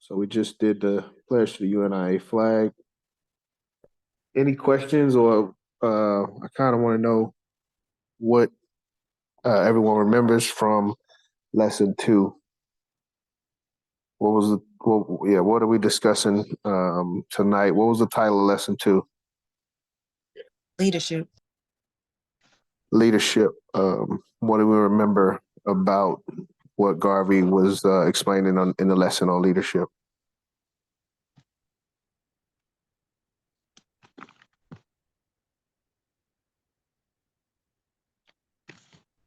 So we just did the pledge to the UNIA flag. Any questions, or I kind of want to know what everyone remembers from lesson 2. What are we discussing tonight? What was the title of lesson 2? Leadership. Leadership. What do we remember about what Garvey was explaining in the lesson on leadership?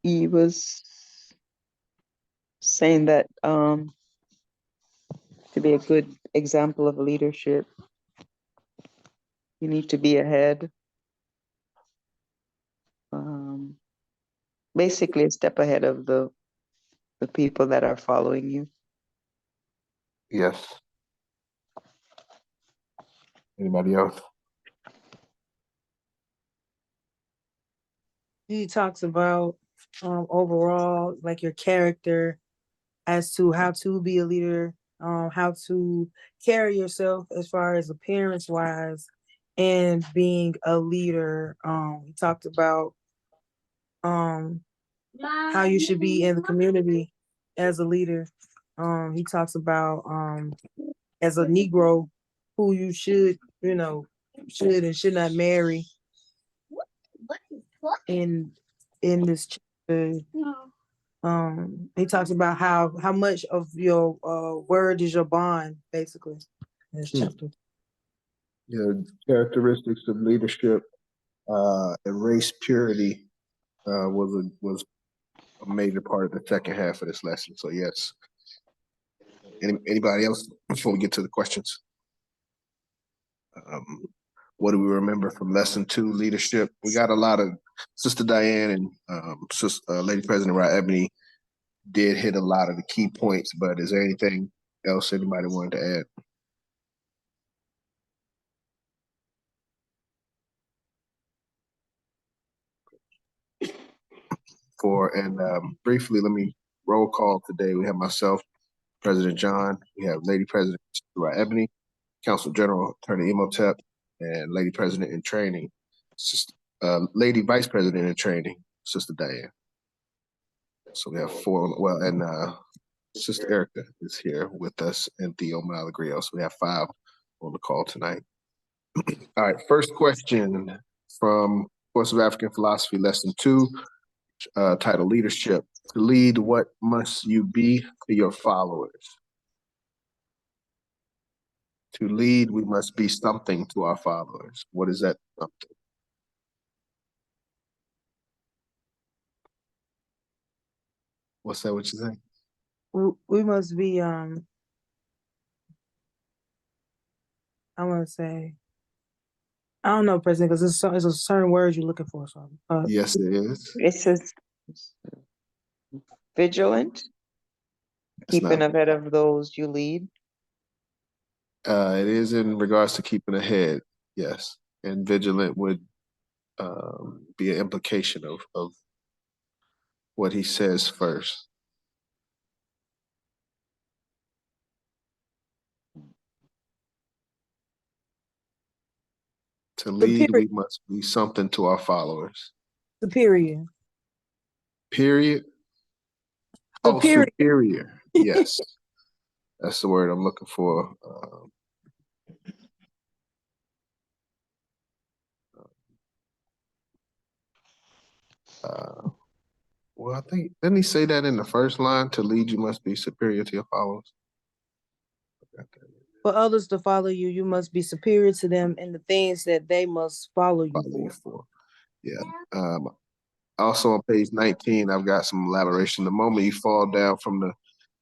He was saying that to be a good example of leadership, you need to be ahead. Basically a step ahead of the people that are following you. Yes. Anybody else? He talks about overall, like your character as to how to be a leader, how to carry yourself as far as appearance wise, and being a leader. He talked about how you should be in the community as a leader. He talks about as a Negro who you should and should not marry. In this chapter, he talks about how much of your word is your bond, basically, in this chapter. Yeah, characteristics of leadership and race purity was a major part of the second half of this lesson. So yes. Anybody else before we get to the questions? What do we remember from lesson 2, leadership? We got a lot of Sister Diane and Lady President Rod Ebony did hit a lot of the key points, but is there anything else anybody wanted to add? Briefly, let me roll call today. We have myself, President John. We have Lady President Rod Ebony, Counsel General Attorney Imhotep, and Lady President in Training, Lady Vice President in Training, Sister Diane. So we have 4. Well, and Sister Erica is here with us, and Theo Malagrio. So we have 5 on the call tonight. All right, first question from Course of African Philosophy, Lesson 2, titled Leadership. To lead, what must you be to your followers? To lead, we must be something to our followers. What is that something? What's that? What you say? We must be I want to say, I don't know, President, because it's a certain word you're looking for. So yes, it is. It says vigilant, keeping ahead of those you lead. It is in regards to keeping ahead, yes. And vigilant would be an implication of what he says first. To lead, we must be something to our followers. Superior. Period. Oh, superior. Yes. That's the word I'm looking for. Well, I think, didn't he say that in the first line? To lead, you must be superior to your followers. For others to follow you, you must be superior to them in the things that they must follow you for. Yeah. Also on page 19, I've got some elaboration. The moment you fall down from the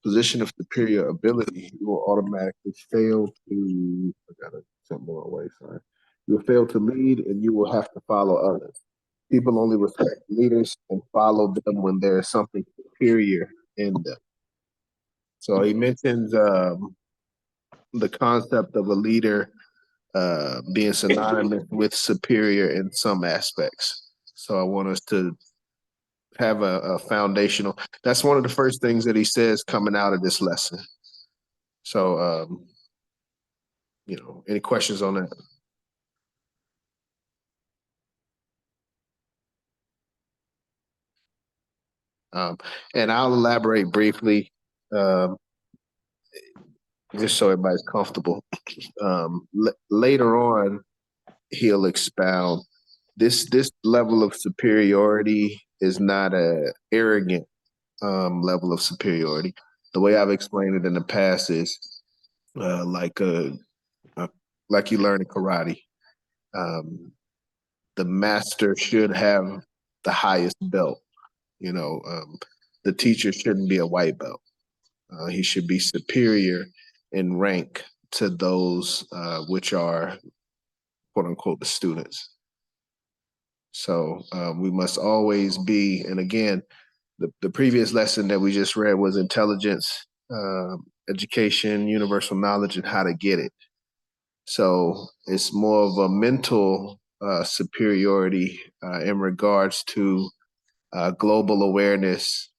position of superior ability, you will automatically fail to, I got something more away, sorry. You will fail to lead and you will have to follow others. People only respect leaders and follow them when there is something superior in them. So he mentions the concept of a leader being synonymous with superior in some aspects. So I want us to have a foundational. That's one of the first things that he says coming out of this lesson. So, any questions on that? And I'll elaborate briefly, just so everybody's comfortable. Later on, he'll expound. This level of superiority is not a arrogant level of superiority. The way I've explained it in the past is like you learn in karate. The master should have the highest belt. The teacher shouldn't be a white belt. He should be superior in rank to those which are, quote unquote, the students. So we must always be, and again, the previous lesson that we just read was intelligence, education, universal knowledge, and how to get it. So it's more of a mental superiority in regards to global awareness.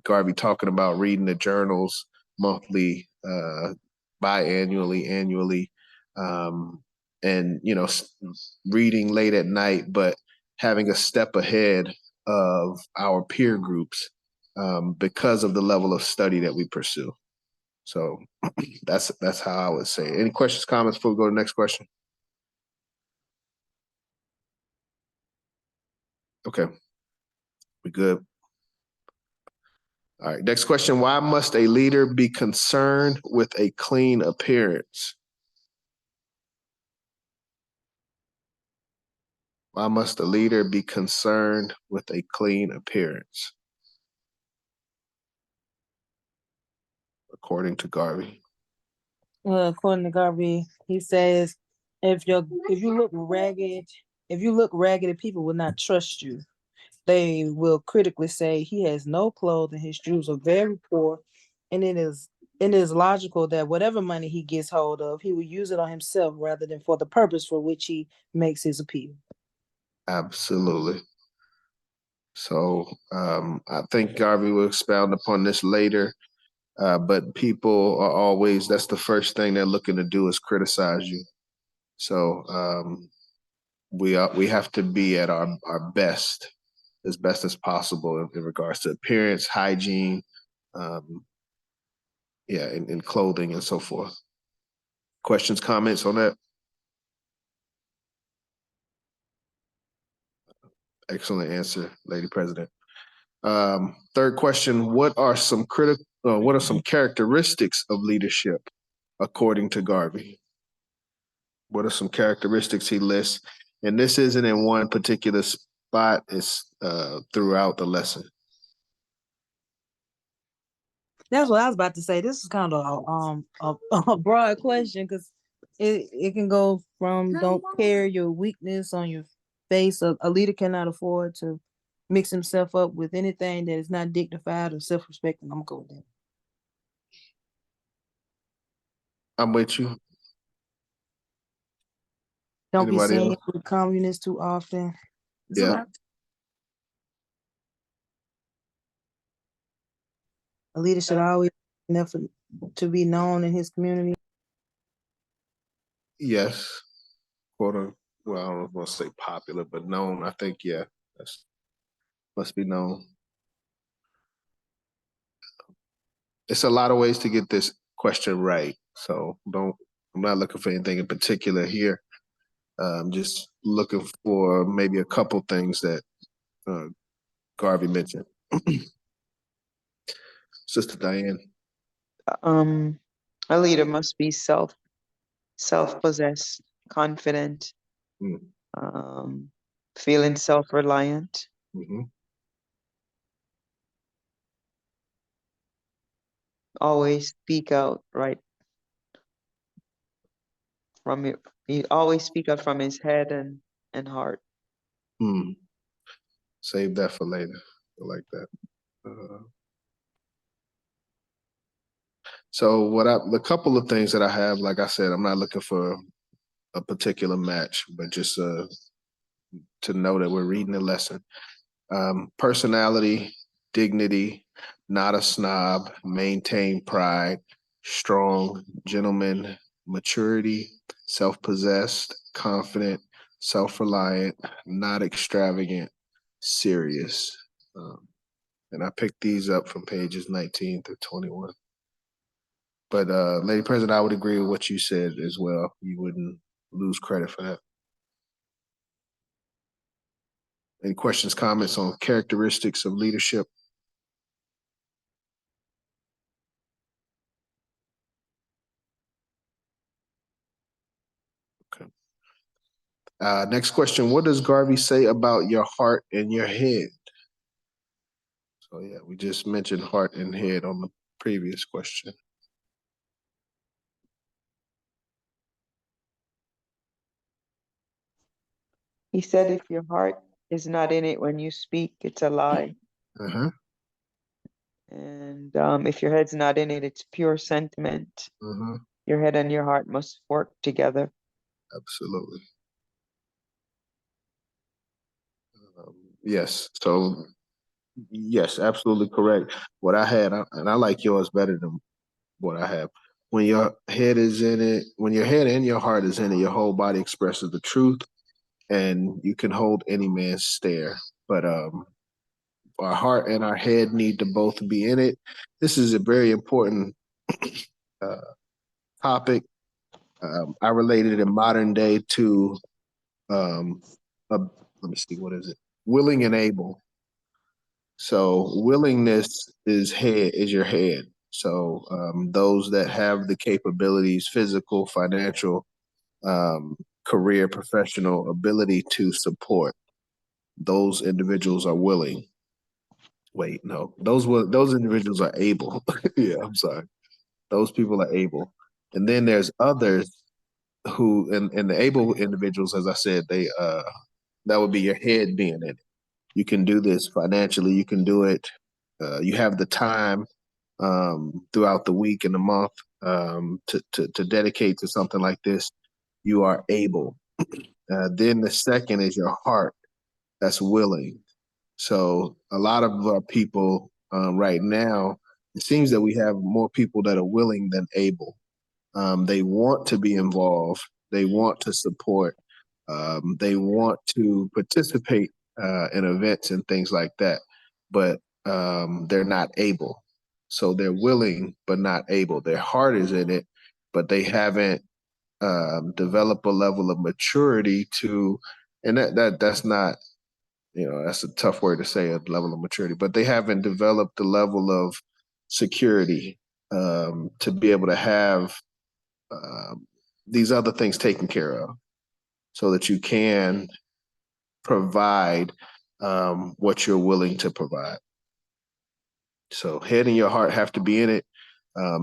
Garvey talking about reading the journals monthly, biannually, annually, and reading late at night, but having a step ahead of our peer groups because of the level of study that we pursue. So that's how I would say it. Any questions, comments before we go to the next question? Okay, we good. All right, next question. Why must a leader be concerned with a clean appearance? Why must a leader be concerned with a clean appearance? According to Garvey. Well, according to Garvey, he says if you look ragged, people will not trust you. They will critically say he has no clothing, his shoes are very poor, and it is logical that whatever money he gets hold of, he will use it on himself rather than for the purpose for which he makes his appeal. Absolutely. So I think Garvey will expound upon this later, but people are always, that's the first thing they're looking to do is criticize you. So we have to be at our best, as best as possible in regards to appearance, hygiene, in clothing and so forth. Questions, comments on that? Excellent answer, Lady President. Third question: What are some characteristics of leadership, according to Garvey? What are some characteristics he lists? And this isn't in one particular spot; it's throughout the lesson. That's what I was about to say. This is kind of a broad question because it can go from don't carry your weakness on your face. A leader cannot afford to mix himself up with anything that is not dignified or self-respecting. I'm going with that. I'm with you. Don't Anybody be seen else? with communists too often. Yeah. A leader should always be enough to be known in his community. Yes. Quote unquote. Well, I don't want to say popular, but known. I think that's must be known. It's a lot of ways to get this question right. So I'm not looking for anything in particular here. I'm just looking for maybe a couple things that Garvey mentioned. Sister Diane. A leader must be self-possessed, confident, feeling self-reliant. Mm-hmm. Always speak out right from it. He always speak out from his head and heart. Save that for later. I like that. So the couple of things that I have, like I said, I'm not looking for a particular match, but just to know that we're reading a lesson. Personality dignity, not a snob, maintain pride, strong, gentleman, maturity, self-possessed, confident, self-reliant, not extravagant, serious. And I picked these up from pages 19 through 21. But Lady President, I would agree with what you said as well. You wouldn't lose credit for that. Any questions, comments on characteristics of leadership? Okay. Next question. What does Garvey say about your heart and your head? So yeah, we just mentioned heart and head on the previous question. He said, if your heart is not in it when you speak, it's a lie. Uh-huh. And if your head's not in it, it's pure sentiment. Uh-huh. Your head and your heart must work together. Absolutely. Yes. So yes, absolutely correct. What I had, and I like yours better than what I have. When your head is in it, when your head and your heart is in it, your whole body expresses the truth, and you can hold any man's stare. But our heart and our head need to both be in it. This is a very important uh, topic. I related it in modern day to, let me see, what is it? Willing and able. So willingness is your head. So those that have the capabilities, physical, financial, career, professional ability to support, those individuals are willing. Wait, no, those individuals are able. Yeah, I'm sorry. Those people are able. And then there's others who, and the able individuals, as I said, they that would be your head being in it. You can do this financially. You can do it. You have the time throughout the week and the month to dedicate to something like this. You are able. Then the second is your heart that's willing. So a lot of our people right now, it seems that we have more people that are willing than able. They want to be involved. They want to support. They want to participate in events and things like that, but they're not able. So they're willing but not able. Their heart is in it, but they haven't developed a level of maturity to, and that's not, that's a tough word to say, a level of maturity, but they haven't developed the level of security to be able to have these other things taken care of so that you can provide what you're willing to provide. So head and your heart have to be in it.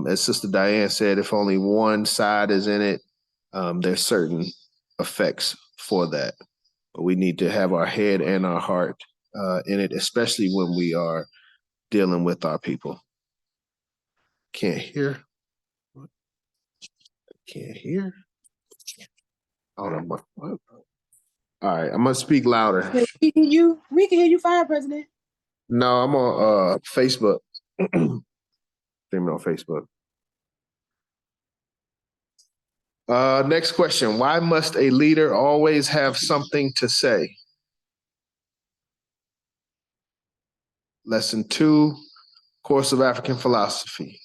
As Sister Diane said, if only one side is in it, there's certain effects for that. But we need to have our head and our heart in it, especially when we are dealing with our people. Can't hear. Can't hear. Hold on. What? All right, I'm gonna speak louder. We can hear you fine, President. No, I'm on Facebook. Streaming on Facebook. Next question. Why must a leader always have something to say? Lesson 2, Course of African Philosophy.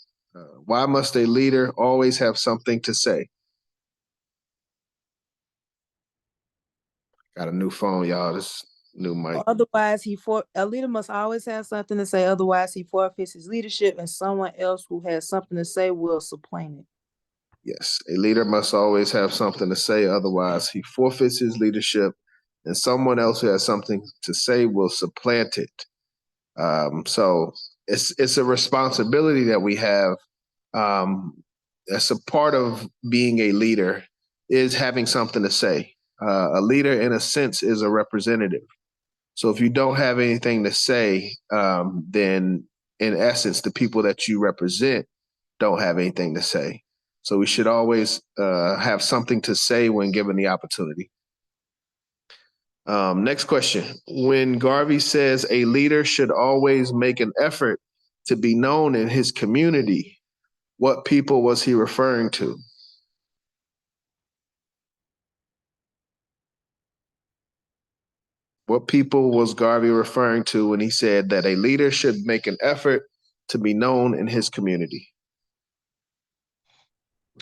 Why must a leader always have something to say? Got a new phone, y'all. This new mic. Otherwise, a leader must always have something to say. Otherwise, he forfeits his leadership, and someone else who has something to say will supplant it. Yes, a leader must always have something to say. Otherwise, he forfeits his leadership, and someone else who has something to say will supplant it. So it's a responsibility that we have. That's a part of being a leader, is having something to say. A leader, in a sense, is a representative. So if you don't have anything to say, then in essence, the people that you represent don't have anything to say. So we should always have something to say when given the opportunity. Next question. When Garvey says a leader should always make an effort to be known in his community, what people was he referring to? What people was Garvey referring to when he said that a leader should make an effort to be known in his community?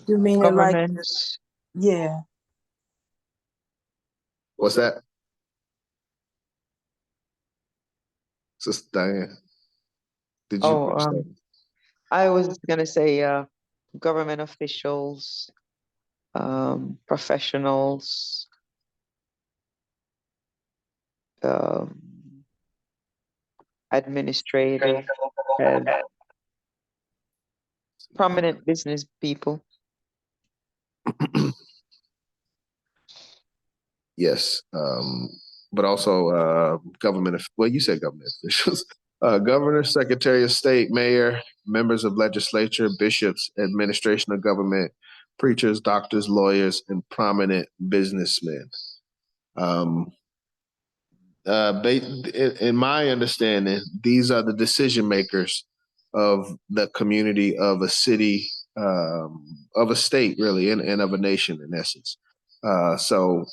You mean it like, Governments. yeah. What's that? Sister Diane, did you? I was gonna say government officials, professionals, administrators, and prominent business people. Yes, but also government. Well, you said government officials. Governor, Secretary of State, Mayor, members of legislature, bishops, administration of government, preachers, doctors, lawyers, and prominent businessmen. In my understanding, these are the decision makers of the community, of a city, of a state, really, and of a nation, in essence. So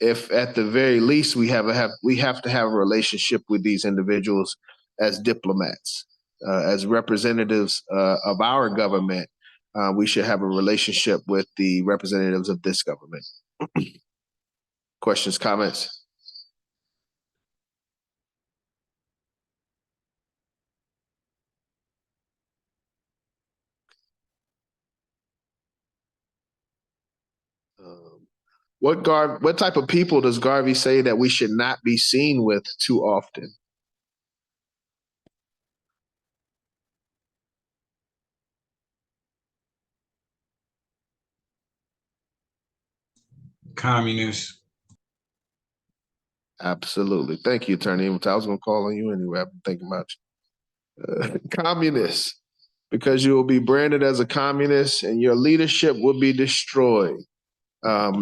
if at the very least we have to have a relationship with these individuals as diplomats, as representatives of our government. We should have a relationship with the representatives of this government. Questions, comments? What type of people does Garvey say that we should not be seen with too often? Communists. Absolutely. Thank you, Attorney. I was going to call on you anyway. I've been thinking about you. Communists, because you will be branded as a communist and your leadership will be destroyed.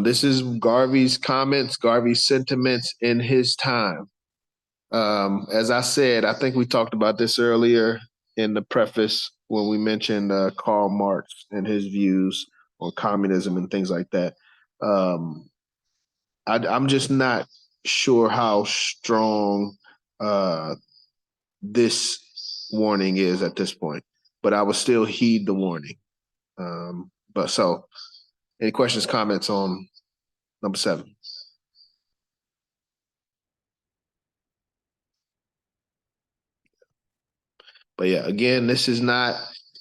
This is Garvey's comments, Garvey's sentiments in his time. As I said, I think we talked about this earlier in the preface when we mentioned Karl Marx and his views on communism and things like that. I'm just not sure how strong this warning is at this point, but I will still heed the warning. Any questions, comments on number 7? But yeah, again, this is not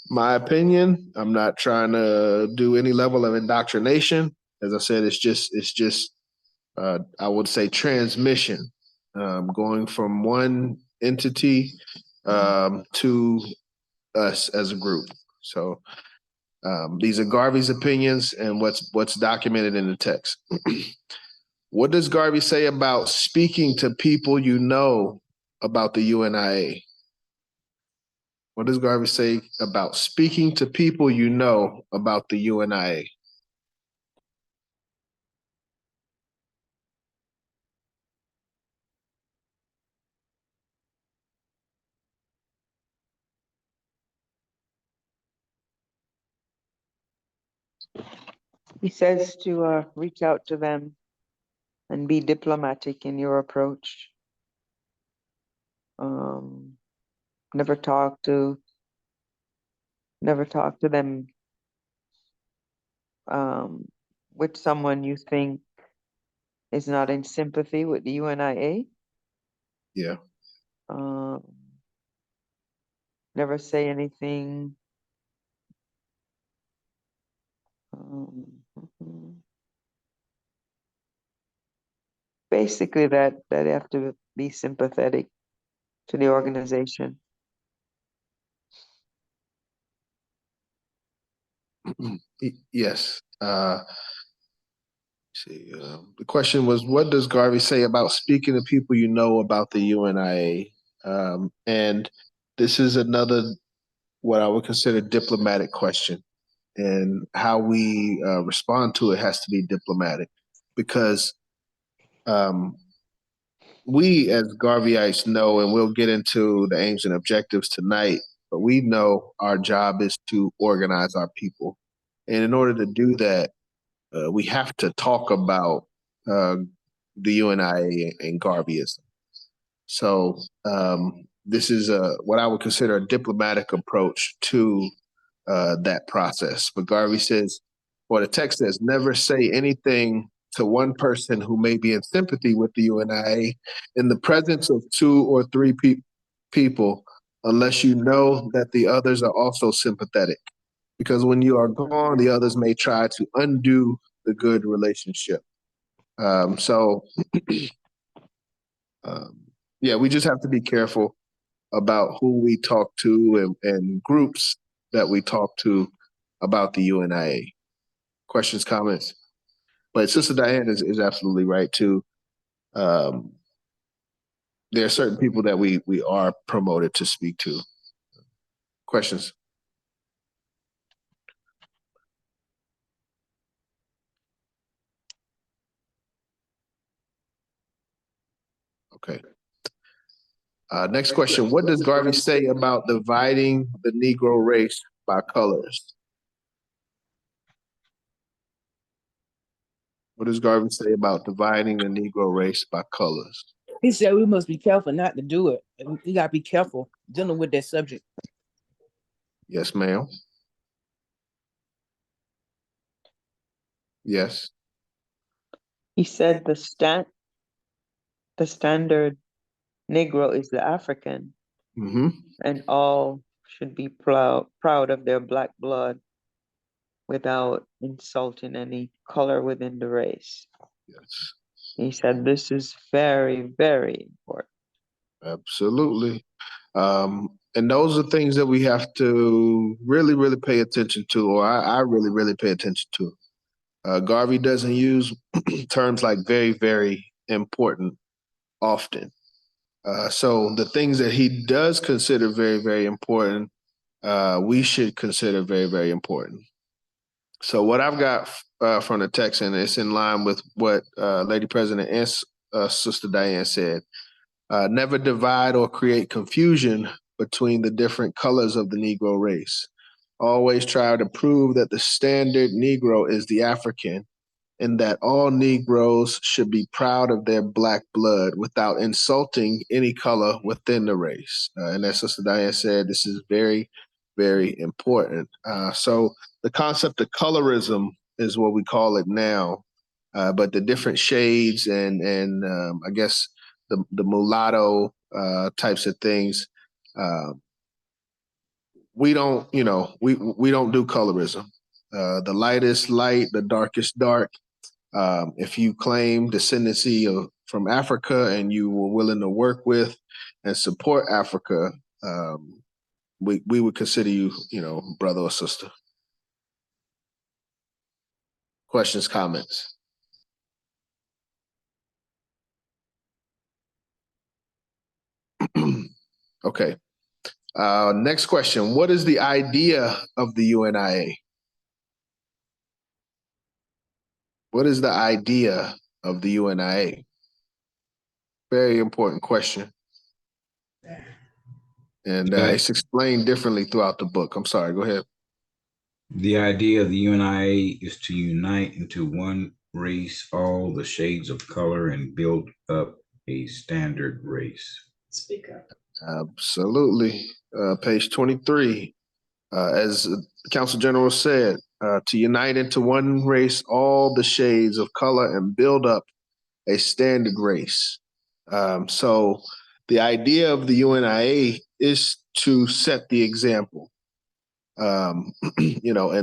my opinion. I'm not trying to do any level of indoctrination. As I said, it's just I would say transmission, going from one entity to us as a group. So these are Garvey's opinions and what's documented in the text. What does Garvey say about speaking to people you know about the UNIA? What does Garvey say about speaking to people you know about the UNIA? He says to reach out to them and be diplomatic in your approach. Never talk to them with someone you think is not in sympathy with the UNIA. Yeah. Never say anything. Basically, that they have to be sympathetic to the organization. Yes. The question was, what does Garvey say about speaking to people you know about the UNIA? And this is another, what I would consider diplomatic question. And how we respond to it has to be diplomatic, because We as Garveyites know, and we'll get into the aims and objectives tonight, but we know our job is to organize our people. And in order to do that, we have to talk about the UNIA and Garveyism. So this is what I would consider a diplomatic approach to that process. But Garvey says, or the text says, never say anything to one person who may be in sympathy with the UNIA in the presence of two or three people, unless you know that the others are also sympathetic. Because when you are gone, the others may try to undo the good relationship. So, yeah, we just have to be careful about who we talk to and groups that we talk to about the UNIA. Questions, comments? But Sister Diane is absolutely right too. There are certain people that we are promoted to speak to. Questions? Okay. Next question. What does Garvey say about dividing the Negro race by colors? What does Garvey say about dividing the Negro race by colors? He said we must be careful not to do it. You got to be careful dealing with that subject. Yes, ma'am. Yes. He said the standard Negro is the African, and all should be proud of their Black blood without insulting any color within the race. Yes. He said this is very, very important. Absolutely. And those are things that we have to really, really pay attention to, or I really, really pay attention to. Garvey doesn't use terms like very, very important often. So the things that he does consider very, very important, we should consider very, very important. So what I've got from the text, and it's in line with what Lady President and Sister Diane said, never divide or create confusion between the different colors of the Negro race. Always try to prove that the standard Negro is the African and that all Negroes should be proud of their Black blood without insulting any color within the race. And as Sister Diane said, this is very, very important. So the concept of colorism is what we call it now, but the different shades and I guess the mulatto types of things, we don't, we don't do colorism. The lightest light, the darkest dark. If you claim descendancy from Africa and you were willing to work with and support Africa, we would consider you, brother or sister. Questions, comments? Okay. Next question. What is the idea of the UNIA? What is the idea of the UNIA? Very important question. And it's explained differently throughout the book. I'm sorry, go ahead. The idea of the UNIA is to unite into one race all the shades of color and build up a standard race. Speak up. Absolutely. Page 23. As the Council General said, to unite into one race all the shades of color and build up a standard race. So the idea of the UNIA is to set the example, and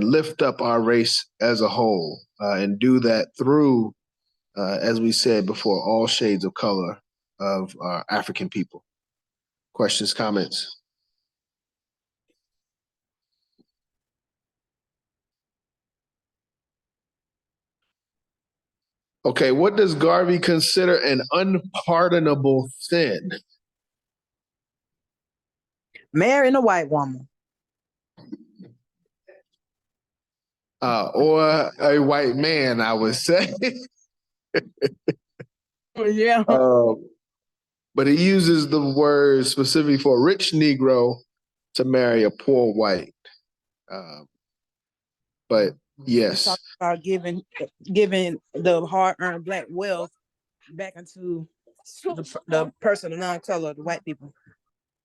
lift up our race as a whole, and do that through, as we said before, all shades of color of African people. Questions, comments? Okay, what does Garvey consider an unpardonable sin? Marrying a white woman. Or a white man, I would say. Yeah. But he uses the word specifically for a rich Negro to marry a poor white. But yes, Talk about giving the hard-earned black wealth back into the person of non-color, the white people.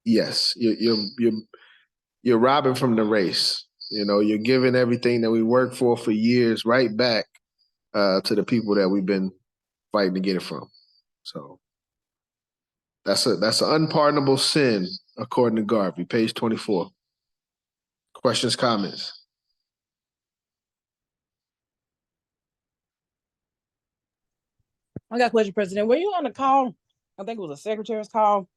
yes, you're robbing from the race. You know, you're giving everything that we worked for years right back to the people that we've been fighting to get it from. So that's an unpardonable sin, according to Garvey, page 24. Questions, comments? I got a question, President. Were you on the call? I think it was a secretary's call.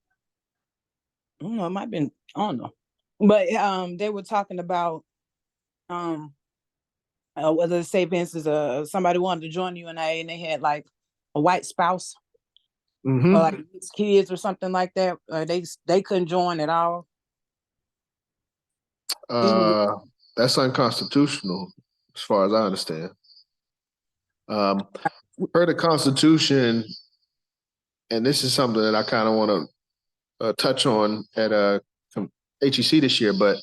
I don't know, it might have been, I don't know. But they were talking about whether, say, for instance, somebody wanted to join UNIA and they had like a white spouse or like kids or something like that. They couldn't join at all. That's unconstitutional, as far as I understand. Per the Constitution, and this is something that I kind of want to touch on at HEC this year, but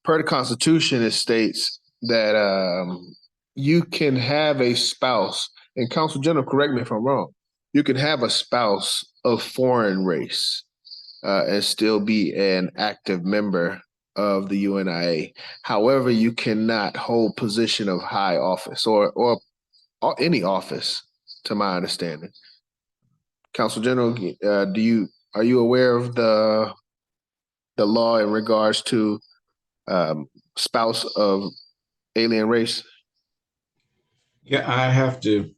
per the Constitution, it states that you can have a spouse, and Counsel General, correct me if I'm wrong, you can have a spouse of foreign race and still be an active member of the UNIA. However, you cannot hold position of high office or any office, to my understanding. Counsel General, are you aware of the law in regards to spouse of alien race? Yeah, I have to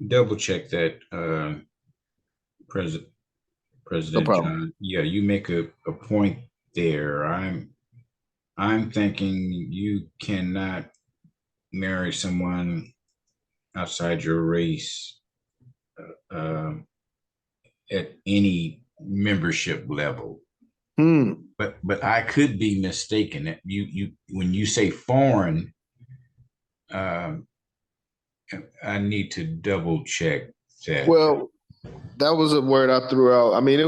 double check that, President No problem. John. Yeah, you make a point there. I'm thinking you cannot marry someone outside your race at any membership level. But I could be mistaken. You when you say foreign, I need to double check that. Well, that was a word I threw out. I mean, it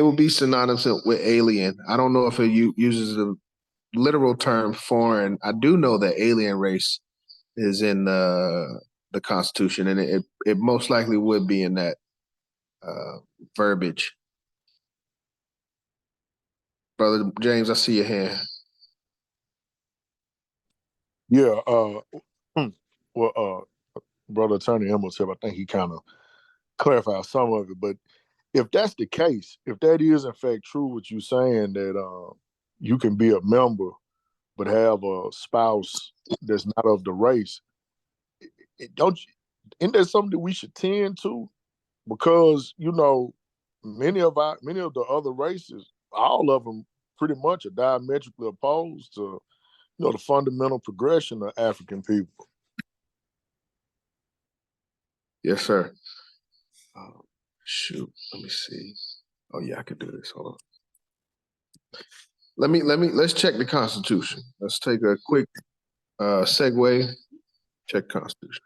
would be synonymous with alien. I don't know if it uses the literal term foreign. I do know that alien race is in the Constitution, and it most likely would be in that verbiage. Brother James, I see your hand. Yeah. Brother Attorney Emmership, I think he kind of clarified some of it. But if that's the case, if that is in fact true, what you're saying, that you can be a member but have a spouse that's not of the race, isn't that something that we should tend to? Because many of the other races, all of them pretty much are diametrically opposed to the fundamental progression of African people. Yes, sir. Shoot, let me see. Oh yeah, I could do this. Hold on. Let's check the Constitution. Let's take a quick segue. Check Constitution.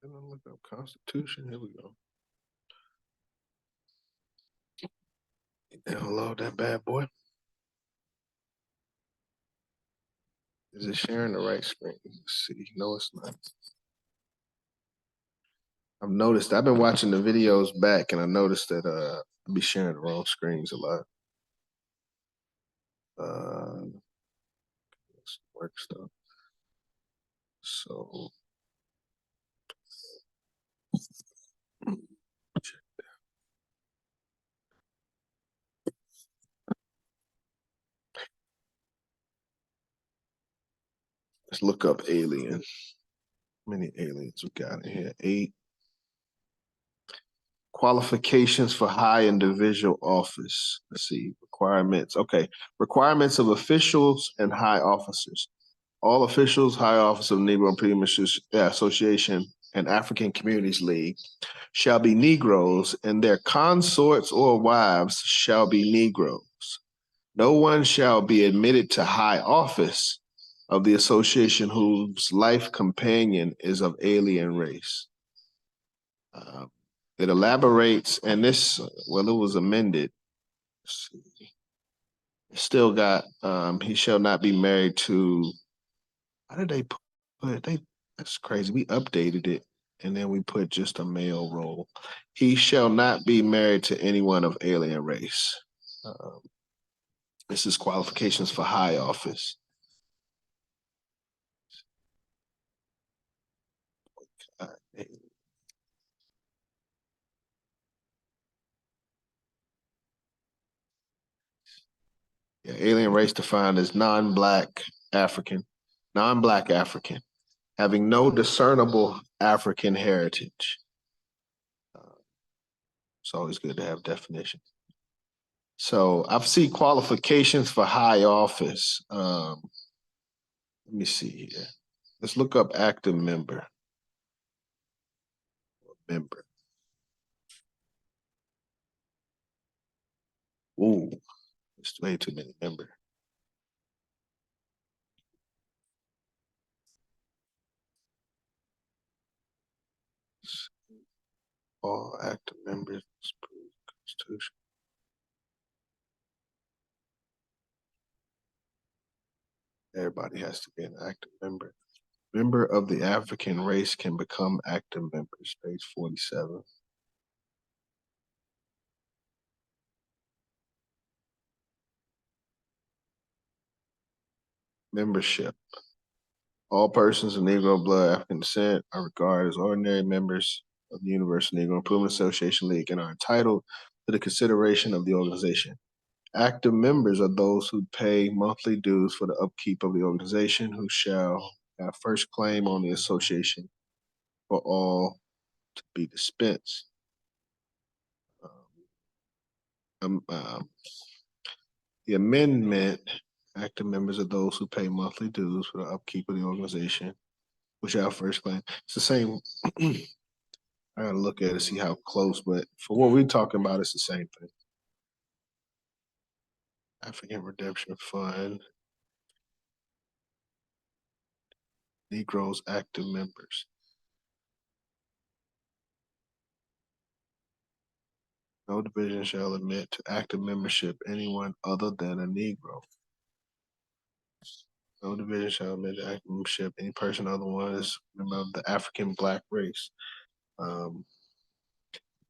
Look up Constitution. Here we go. Download that bad boy. Is it sharing the right screen? Let's see. No, it's not. I've been watching the videos back, and I noticed that I be sharing the wrong screens a lot. Work stuff. So let's look up alien. How many aliens we got in here? 8. Qualifications for high individual office. Let's see. Requirements. Okay. Requirements of officials and high officers. All officials, high office of the Negro Improvement Association and African Communities League shall be Negroes, and their consorts or wives shall be Negroes. No one shall be admitted to high office of the association whose life companion is of alien race. It elaborates, and this, well, it was amended. Still got, he shall not be married to, how did they put it? That's crazy. We updated it, and then we put just a male role. He shall not be married to anyone of alien race. This is qualifications for high office. Yeah, alien race defined as non-black African, having no discernible African heritage. It's always good to have definitions. So I've seen qualifications for high office. Let me see here. Let's look up active member. Ooh, it's way too many member. All active members, Constitution. Everybody has to be an active member. Member of the African race can become active members, page 47. Membership. All persons of Negro blood, African descent are regarded as ordinary members of the Universal Negro Improvement Association League and are entitled to the consideration of the organization. Active members are those who pay monthly dues for the upkeep of the organization, who shall have first claim on the association for all to be dispensed. The amendment, active members are those who pay monthly dues for the upkeep of the organization, which our first claim. It's the same. I gotta look at it, see how close, but for what we're talking about, it's the same thing. African Redemption Fund, Negroes active members. No division shall admit to active membership anyone other than a Negro. No division shall admit to active membership any person otherwise member of the African Black race.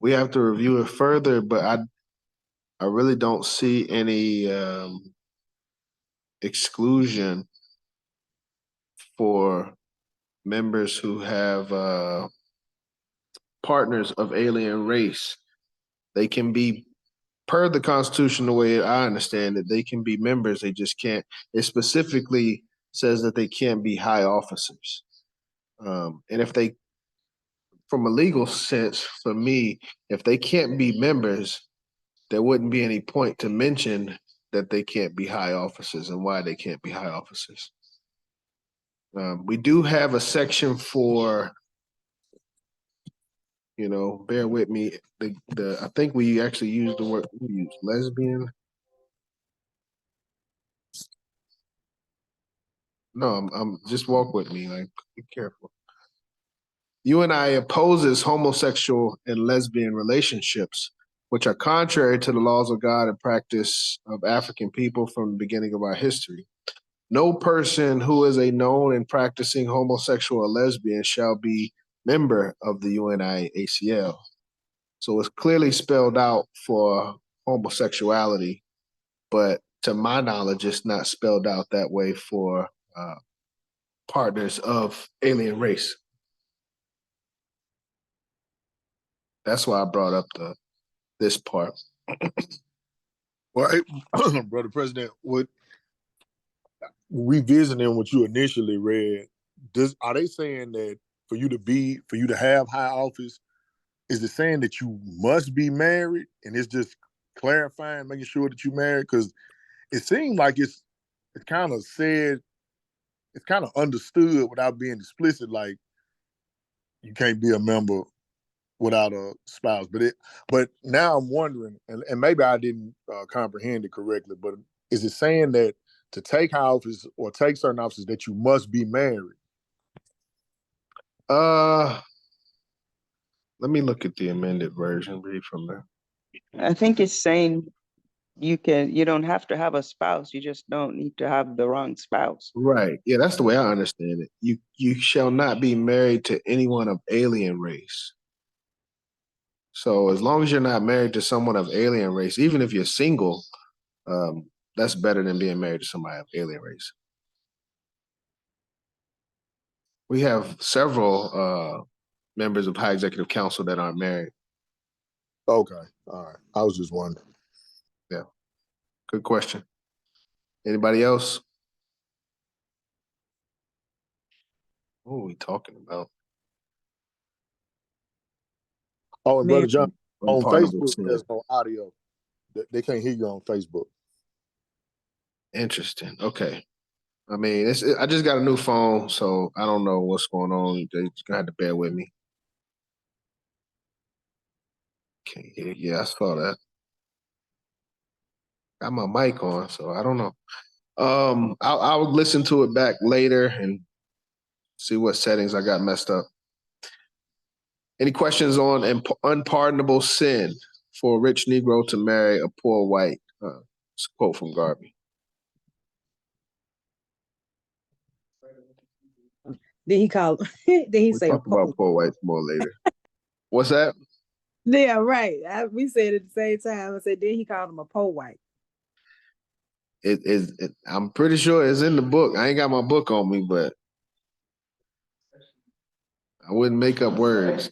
We have to review it further, but I really don't see any exclusion for members who have partners of alien race. They can be, per the Constitution, the way I understand it, they can be members, they just can't, it specifically says that they can't be high officers. And if they, from a legal sense, for me, if they can't be members, there wouldn't be any point to mention that they can't be high officers and why they can't be high officers. We do have a section for, you know, bear with me. I think we actually used the word, we used lesbian. No, I'm just walk with me, like, be careful. U.N.I.A opposes homosexual and lesbian relationships, which are contrary to the laws of God and practice of African people from the beginning of our history. No person who is a known and practicing homosexual or lesbian shall be member of the UNIA-ACL. So it's clearly spelled out for homosexuality, but to my knowledge, it's not spelled out that way for partners of alien race. That's why I brought up this part. Well, Brother President, what revisiting what you initially read, are they saying that for you to have high office, is it saying that you must be married, and it's just clarifying, making sure that you're married? Because it seems like it's kind of said, it's kind of understood without being explicit, like you can't be a member without a spouse. But now I'm wondering, and maybe I didn't comprehend it correctly, but is it saying that to take office or take certain offices that you must be married? Let me look at the amended version, read from there. I think it's saying you don't have to have a spouse. You just don't need to have the wrong spouse. Right. Yeah, that's the way I understand it. You shall not be married to anyone of alien race. So as long as you're not married to someone of alien race, even if you're single, that's better than being married to somebody of alien race. We have several members of High Executive Council that aren't married. Okay. All right. I was just wondering. Yeah. Good question. Anybody else? What are we talking about? Oh, and Brother John, on Unpardonable Facebook, sin. there's no audio. They can't hear you on Facebook. Interesting. Okay. I mean, I just got a new phone, so I don't know what's going on. They just gonna have to bear with me. Can't hear. Yeah, I saw that. Got my mic on, so I don't know. I'll listen to it back later and see what settings I got messed up. Any questions on unpardonable sin for a rich Negro to marry a poor white? It's a quote from Garvey. Then he called. Then he We'll say talk about poor whites more later. What's that? Yeah, right. We said at the same time. I said then he called him a poor white. I'm pretty sure it's in the book. I ain't got my book on me, but I wouldn't make up words.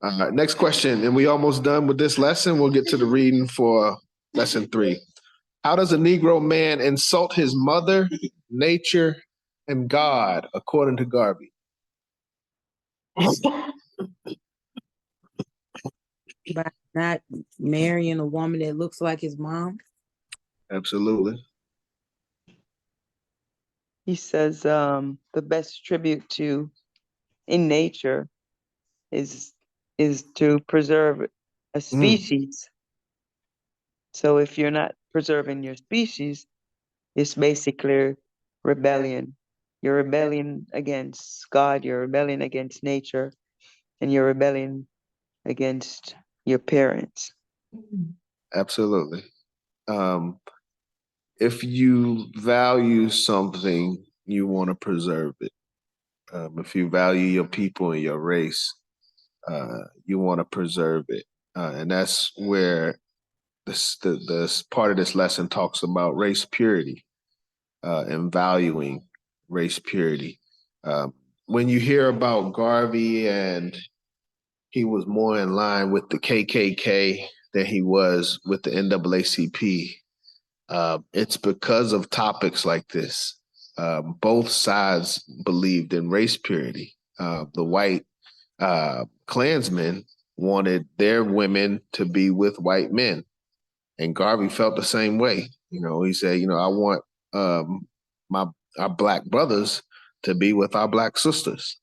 Next question, and we almost done with this lesson. We'll get to the reading for lesson 3. How does a Negro man insult his mother, nature, and God, according to Garvey? By not marrying a woman that looks like his mom. Absolutely. He says the best tribute in nature is to preserve a species. So if you're not preserving your species, it's basically rebellion. You're rebelling against God, you're rebelling against nature, and you're rebelling against your parents. Absolutely. If you value something, you want to preserve it. If you value your people and your race, you want to preserve it. And that's where this part of this lesson talks about race purity and valuing race purity. When you hear about Garvey and he was more in line with the KKK than he was with the NAACP, it's because of topics like this. Both sides believed in race purity. The white Klansmen wanted their women to be with white men. And Garvey felt the same way. He said, I want our black brothers to be with our black sisters.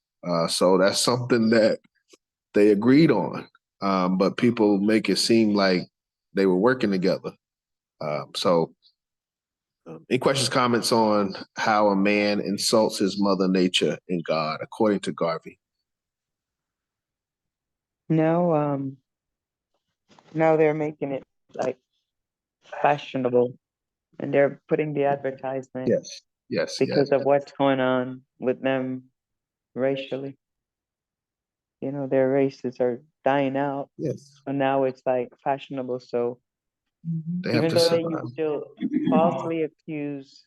So that's something that they agreed on. But people make it seem like they were working together. Any questions, comments on how a man insults his mother nature and God, according to Garvey? Now they're making it like fashionable, and they're putting the advertisement. Yes. Because of what's going on with them racially. Their races are dying out. Yes. And now it's like fashionable. So they even though they used to falsely accuse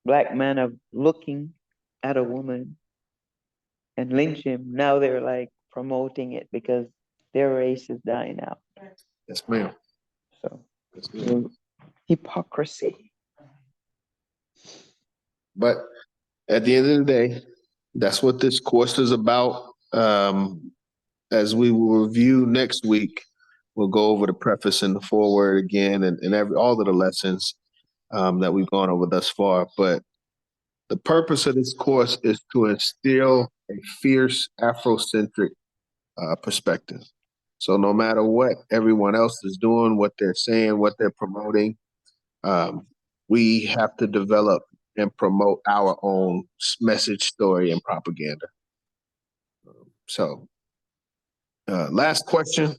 black men of looking at a woman and lynch him, now they're like promoting it because their race is dying out. Yes, ma'am. So hypocrisy. But at the end of the day, that's what this course is about. As we will review next week, we'll go over the preface and the foreword again and all of the lessons that we've gone over thus far. But the purpose of this course is to instill a fierce Afrocentric perspective. So no matter what everyone else is doing, what they're saying, what they're promoting, we have to develop and promote our own message, story, and propaganda. So, last question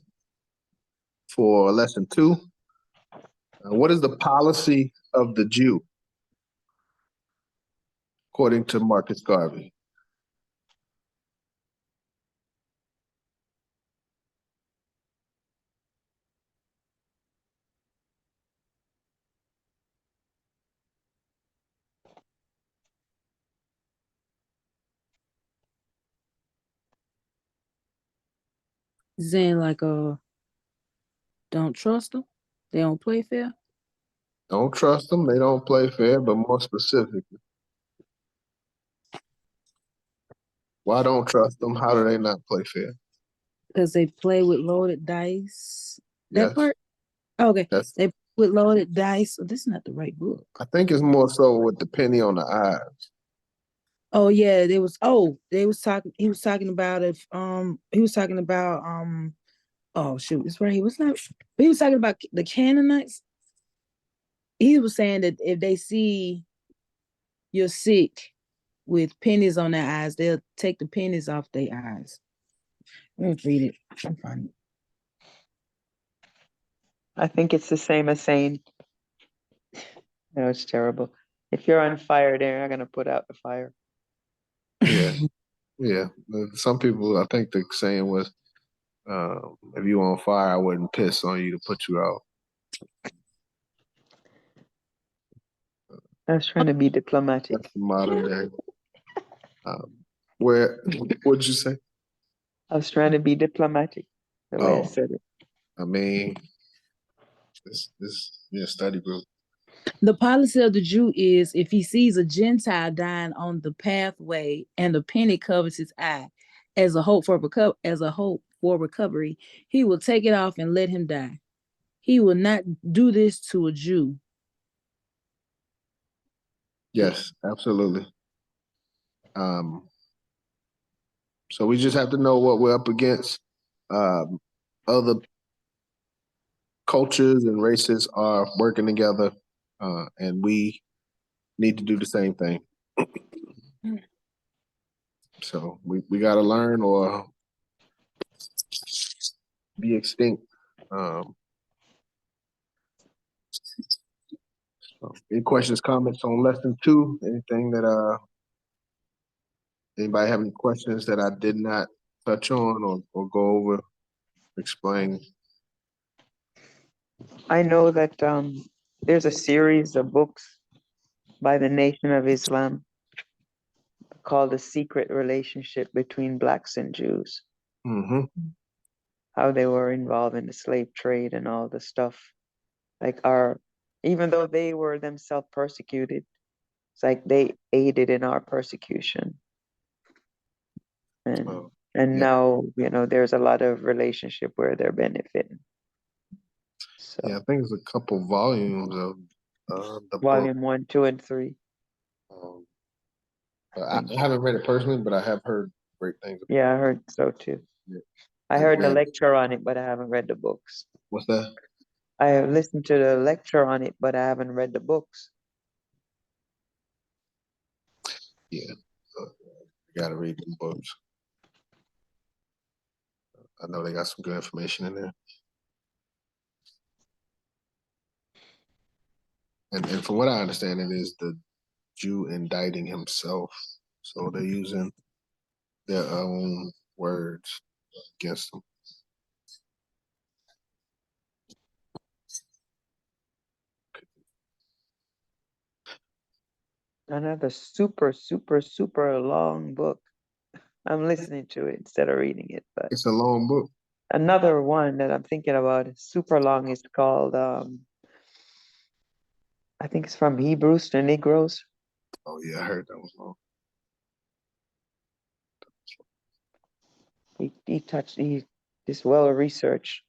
for lesson 2. What is the policy of the Jew, according to Marcus Garvey? Saying like don't trust them. They don't play fair. Don't trust them. They don't play fair, but more specifically, why don't trust them? How do they not play fair? Because they play with loaded dice. That Yes. part? Okay. That's, they play with loaded dice. Oh, this is not the right book. I think it's more so with the penny on the eyes. Oh yeah, he was talking about oh shoot, it's right. He was talking about the Canaanites. He was saying that if they see you're sick with pennies on their eyes, they'll take the pennies off their eyes. Let me read it. I'm fine. I think it's the same as saying, no, it's terrible. If you're on fire, they're not going to put out the fire. Yeah. Yeah. Some people, I think the saying was, if you on fire, I wouldn't piss on you to put you out. I was trying to be diplomatic. That's the modern day. What'd you say? I was trying to be diplomatic the way I said it. I mean, this study group. The policy of the Jew is if he sees a Gentile dying on the pathway and the penny covers his eye as a hope for recovery, he will take it off and let him die. He will not do this to a Jew. Yes, absolutely. So we just have to know what we're up against. Other cultures and races are working together, and we need to do the same thing. So we got to learn or be extinct. So any questions, comments on lesson 2? Anything that anybody have any questions that I did not touch on or go over, explain? I know that there's a series of books by the Nation of Islam called The Secret Relationship Between Blacks and Jews. Mm-hmm. How they were involved in the slave trade and all the stuff. Like even though they were themselves persecuted, it's like they aided in our persecution. And now, there's a lot of relationship where they're benefiting. So yeah, I think it's a couple volumes of the volume book. 1, 2, and 3. I haven't read it personally, but I have heard great things. Yeah, I heard so too. Yeah. I heard the lecture on it, but I haven't read the books. What's that? I have listened to the lecture on it, but I haven't read the books. Yeah, you gotta read the books. I know they got some good information in there. And from what I understand, it is the Jew indicting himself. So they're using their own words against him. Another super, super, super long book. I'm listening to it instead of reading it, but it's a long book. Another one that I'm thinking about is super long. Is called I think it's From Hebrews to Negroes. Oh yeah, I heard that was long. He's well researched.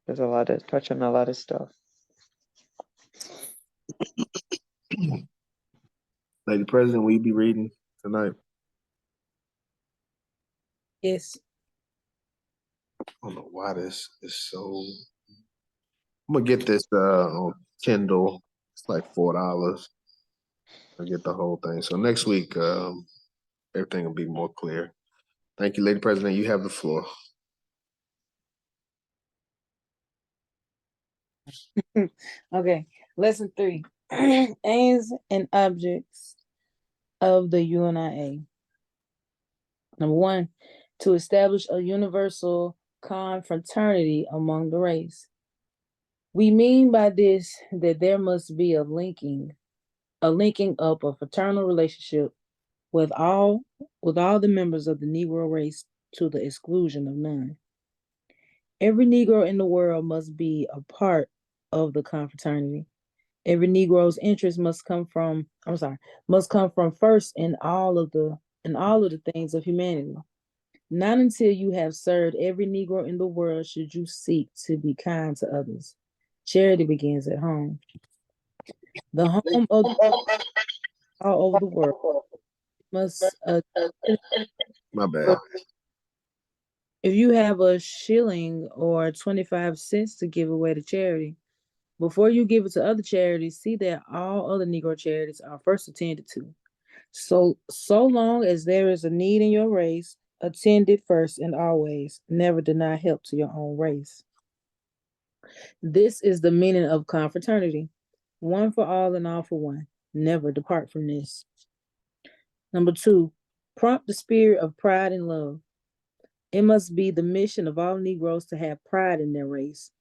There's a lot of touch on a lot of stuff. Lady President, will you be reading tonight? Yes. don't know why this is so. I'm gonna get this on Kindle. It's like $4. I get the whole thing. So next week, everything will be more clear. Thank you, Lady President. You have the floor. Okay, lesson 3. Aims and objects of the UNIA. Number 1, to establish a universal confraternity among the race. We mean by this that there must be a linking up of fraternal relationship with all the members of the Negro race to the exclusion of none. Every Negro in the world must be a part of the confraternity. Every Negro's interest must come from first in all of the things of humanity. Not until you have served every Negro in the world should you seek to be kind to others. Charity begins at home. The home of all over the world must My bad. if you have a shilling or 25 cents to give away to charity, before you give it to other charities, see that all other Negro charities are first attended to. So long as there is a need in your race, attend it first and always. Never deny help to your own race. This is the meaning of confraternity. One for all and all for one. Never depart from this. Number 2, prompt the spirit of pride and love. It must be the mission of all Negroes to have pride in their race,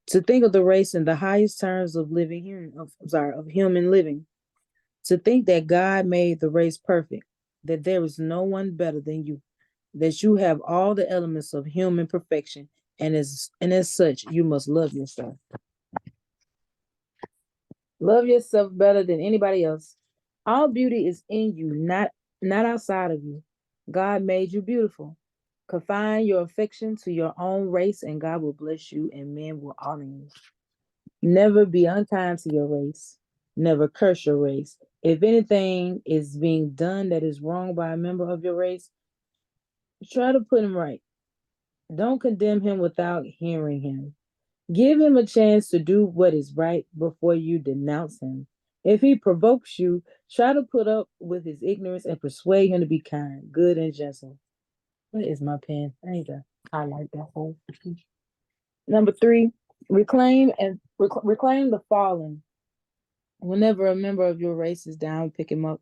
to think of the race in the highest terms of human living, to think that God made the race perfect, that there is no one better than you, that you have all the elements of human perfection, and as such, you must love yourself. Love yourself better than anybody else. All beauty is in you, not outside of you. God made you beautiful. Confine your affection to your own race, and God will bless you, and men will honor you. Never be unkind to your race. Never curse your race. If anything is being done that is wrong by a member of your race, try to put him right. Don't condemn him without hearing him. Give him a chance to do what is right before you denounce him. If he provokes you, try to put up with his ignorance and persuade him to be kind, good, and gentle. Where is my pen? I need to highlight that whole. Number 3, reclaim the fallen. Whenever a member of your race is down, pick him up.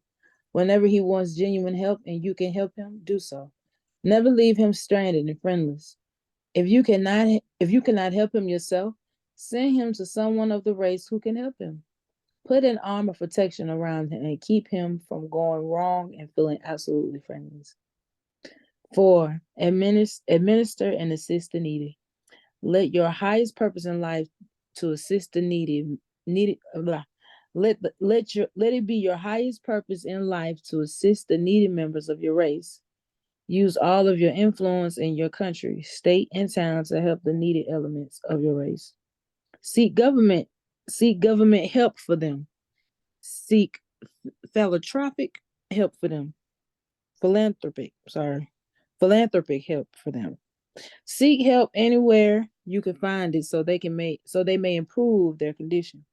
Whenever he wants genuine help and you can help him, do so. Never leave him stranded and friendless. If you cannot help him yourself, send him to someone of the race who can help him. Put an arm of protection around him and keep him from going wrong and feeling absolutely friendless. 4, administer and assist the needy. Let your highest purpose in life to assist the needy. Let it be your highest purpose in life to assist the needy members of your race. Use all of your influence in your country, state, and town to help the needy elements of your race. Seek government help for them. Seek philanthropic help for them. Philanthropic help for them. Seek help anywhere you can find it so they may improve their condition.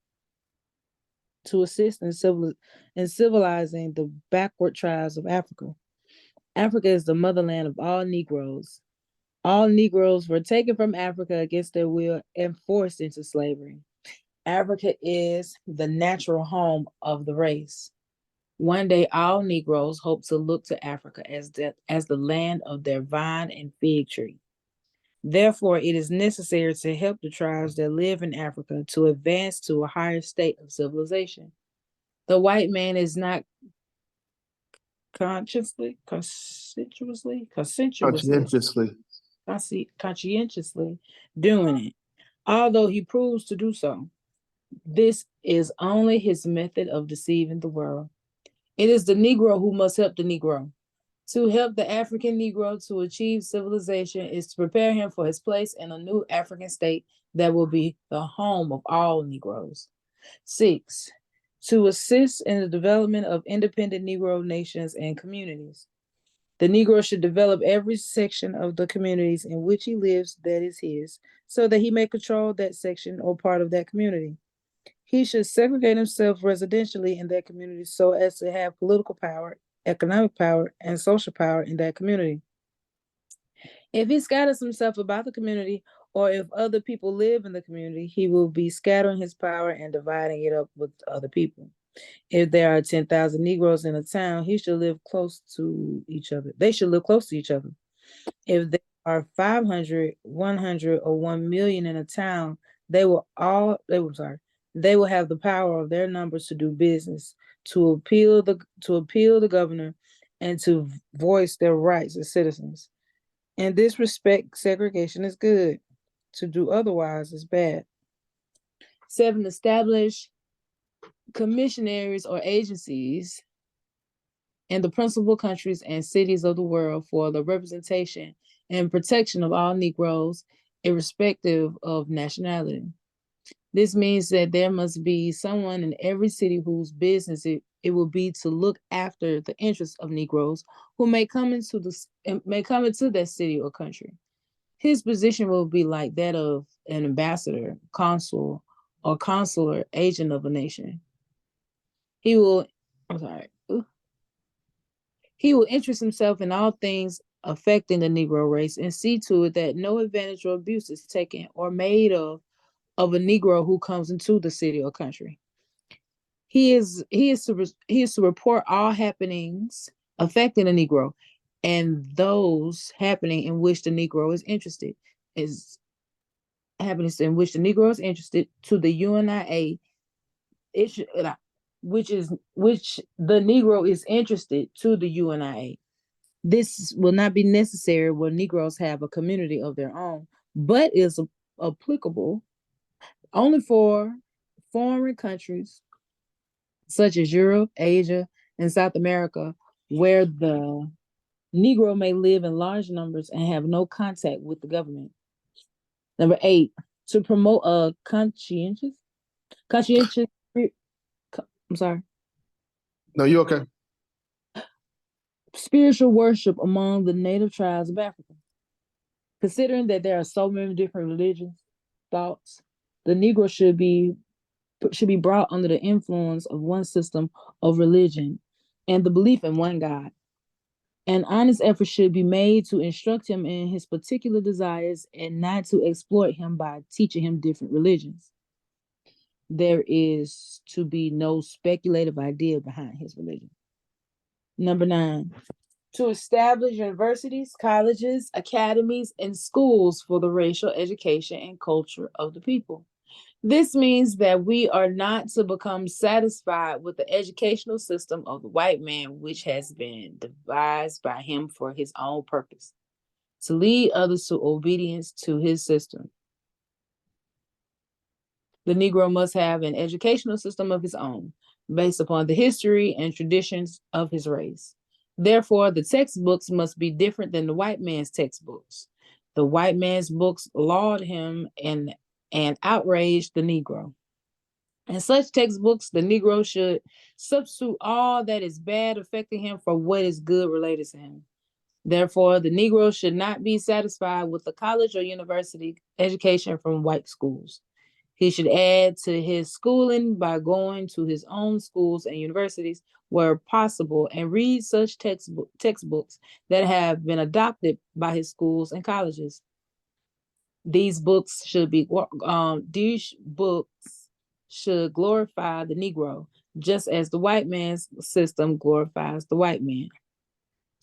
To assist in civilizing the backward tribes of Africa. Africa is the motherland of all Negroes. All Negroes were taken from Africa against their will and forced into slavery. Africa is the natural home of the race. One day, all Negroes hope to look to Africa as the land of their vine and fig tree. Therefore, it is necessary to help the tribes that live in Africa to advance to a higher state of civilization. The white man is not conscientiously doing it, although he proves to do so. This is only his method of deceiving the world. It is the Negro who must help the Negro. To help the African Negro to achieve civilization is to prepare him for his place in a new African state that will be the home of all Negroes. 6, to assist in the development of independent Negro nations and communities. The Negro should develop every section of the communities in which he lives that is his, so that he may control that section or part of that community. He should segregate himself residentially in that community so as to have political power, economic power, and social power in that community. If he scatters himself about the community, or if other people live in the community, he will be scattering his power and dividing it up with other people. If there are 10,000 Negroes in a town, he should live close to each other. They should live close to each other. If there are 500, 100, or 1 million in a town, they will have the power of their numbers to do business, to appeal the governor, and to voice their rights as citizens. In this respect, segregation is good. To do otherwise is bad. 7, establish commissionaries or agencies in the principal countries and cities of the world for the representation and protection of all Negroes, irrespective of nationality. This means that there must be someone in every city whose business it will be to look after the interests of Negroes who may come into that city or country. His position will be like that of an ambassador, consul, or consular agent of a nation. He will interest himself in all things affecting the Negro race and see to it that no advantage or abuse is taken or made of a Negro who comes into the city or country. He is to report all happenings affecting the Negro and those happening in which the Negro is interested to the UNIA. Which the Negro is interested to the UNIA. This will not be necessary when Negroes have a community of their own, but is applicable only for foreign countries such as Europe, Asia, and South America, where the Negro may live in large numbers and have no contact with the government. Number 8, to promote a conscientious. I'm sorry. No, you okay? Spiritual worship among the native tribes of Africa. Considering that there are so many different religions, thoughts, the Negro should be brought under the influence of one system of religion and the belief in one God. An honest effort should be made to instruct him in his particular desires and not to exploit him by teaching him different religions. There is to be no speculative idea behind his religion. Number 9, to establish universities, colleges, academies, and schools for the racial education and culture of the people. This means that we are not to become satisfied with the educational system of the white man, which has been devised by him for his own purpose, to lead others to obedience to his system. The Negro must have an educational system of his own, based upon the history and traditions of his race. Therefore, the textbooks must be different than the white man's textbooks. The white man's books laud him and outraged the Negro. In such textbooks, the Negro should substitute all that is bad affecting him for what is good related to him. Therefore, the Negro should not be satisfied with the college or university education from white schools. He should add to his schooling by going to his own schools and universities where possible and read such textbooks that have been adopted by his schools and colleges. These books should glorify the Negro, just as the white man's system glorifies the white man.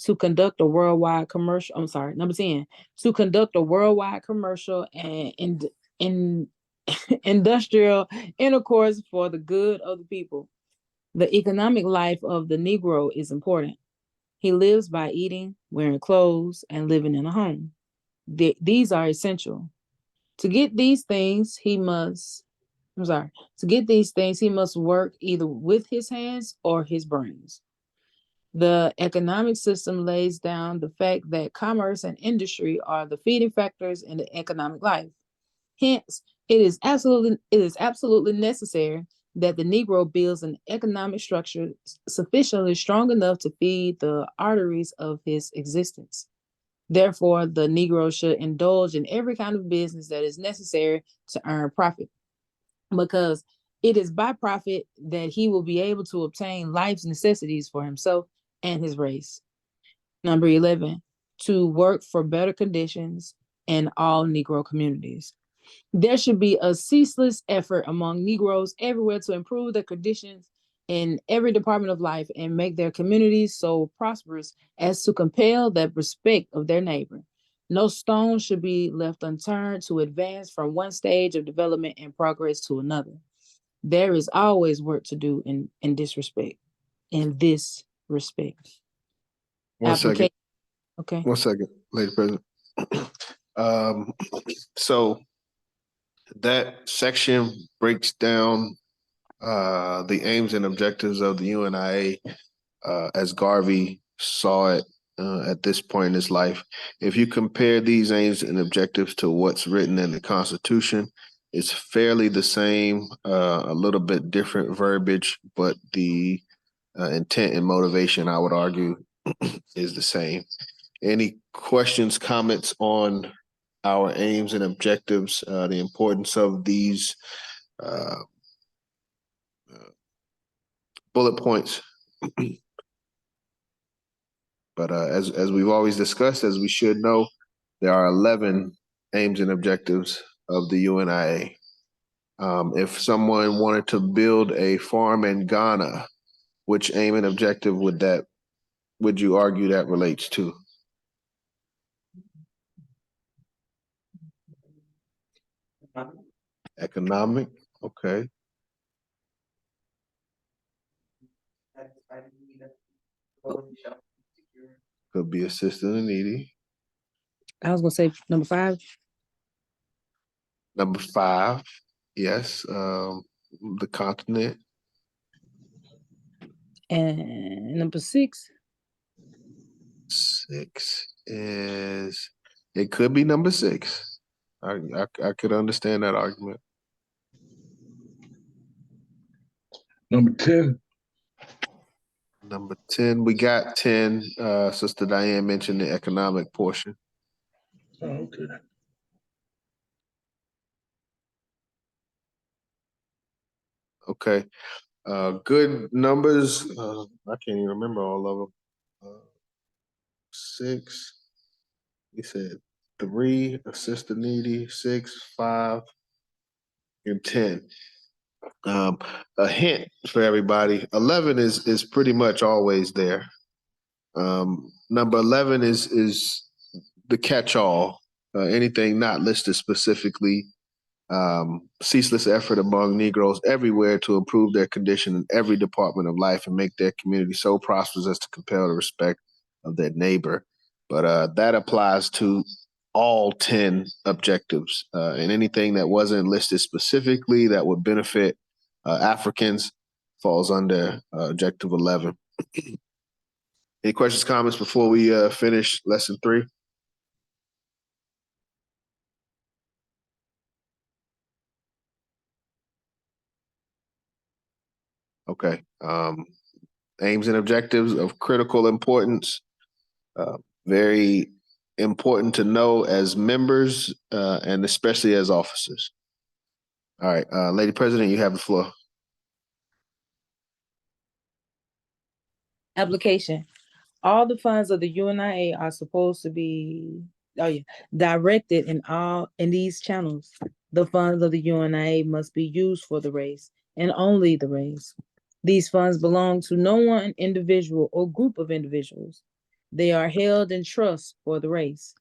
To conduct a worldwide commercial, number 10, to conduct a worldwide commercial and industrial intercourse for the good of the people. The economic life of the Negro is important. He lives by eating, wearing clothes, and living in a home. These are essential. To get these things, he must work either with his hands or his brains. The economic system lays down the fact that commerce and industry are the feeding factors in the economic life. Hence, it is absolutely necessary that the Negro builds an economic structure sufficiently strong enough to feed the arteries of his existence. Therefore, the Negro should indulge in every kind of business that is necessary to earn profit, because it is by profit that he will be able to obtain life's necessities for himself and his race. Number 11, to work for better conditions in all Negro communities. There should be a ceaseless effort among Negroes everywhere to improve their conditions in every department of life and make their communities so prosperous as to compel the respect of their neighbor. No stone should be left unturned to advance from one stage of development and progress to another. There is always work to do in this respect. In this respect. One second. Okay. 1 second, Lady President. So that section breaks down the aims and objectives of the UNIA as Garvey saw it at this point in his life. If you compare these aims and objectives to what's written in the Constitution, it's fairly the same, a little bit different verbiage, but the intent and motivation, I would argue, is the same. Any questions, comments on our aims and objectives, the importance of these bullet points? But as we've always discussed, as we should know, there are 11 aims and objectives of the UNIA. If someone wanted to build a farm in Ghana, which aim and objective would you argue that relates to? Economic, okay. Could be assisting the needy. I was gonna say number 5. Number 5, yes. The continent. And number 6. 6 is, it could be number 6. I could understand that argument. Number 10. Number 10, we got 10. Sister Diane mentioned the economic portion. Oh, okay. Okay. Good numbers. I can't even remember all of them. 6. He said 3, assist the needy, 6, 5, and 10. A hint for everybody: 11 is pretty much always there. Number 11 is the catch-all. Anything not listed specifically. Ceaseless effort among Negroes everywhere to improve their condition in every department of life and make their community so prosperous as to compel the respect of their neighbor. But that applies to all 10 objectives, and anything that wasn't listed specifically that would benefit Africans falls under objective 11. Any questions, comments before we finish lesson 3? Okay. Aims and objectives of critical importance. Very important to know as members and especially as officers. All right, Lady President, you have the floor. Application. All the funds of the UNIA are supposed to be directed in these channels. The funds of the UNIA must be used for the race and only the race. These funds belong to no one individual or group of individuals. They are held in trust for the race.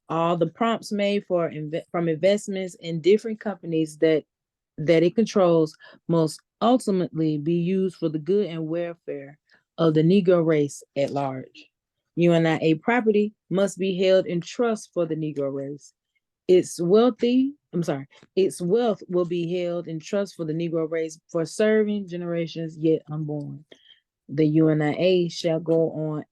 All the prompts made from investments in different companies that it controls must ultimately be used for the good and welfare of the Negro race at large. UNIA property must be held in trust for the Negro race. Its wealth will be held in trust for the Negro race for serving generations yet unborn. The UNIA shall go on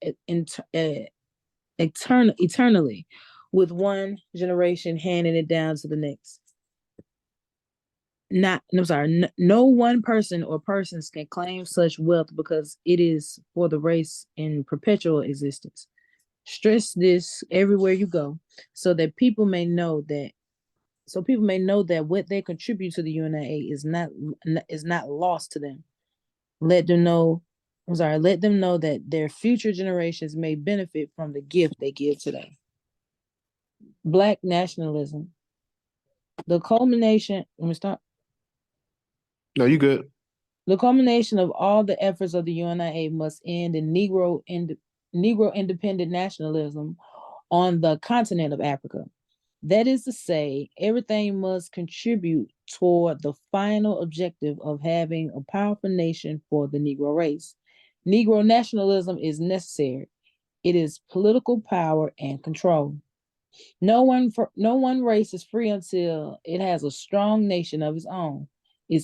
eternally, with one generation handing it down to the next. no one person or persons can claim such wealth because it is for the race in perpetual existence. Stress this everywhere you go so that people may know that what they contribute to the UNIA is not lost to them. Let them know let them know that their future generations may benefit from the gift they give today. Black nationalism. The culmination, let me stop. No, you good. The culmination of all the efforts of the UNIA must end in Negro independent nationalism on the continent of Africa. That is to say, everything must contribute toward the final objective of having a powerful nation for the Negro race. Negro nationalism is necessary. It is political power and control. No one race is free until it has a strong nation of its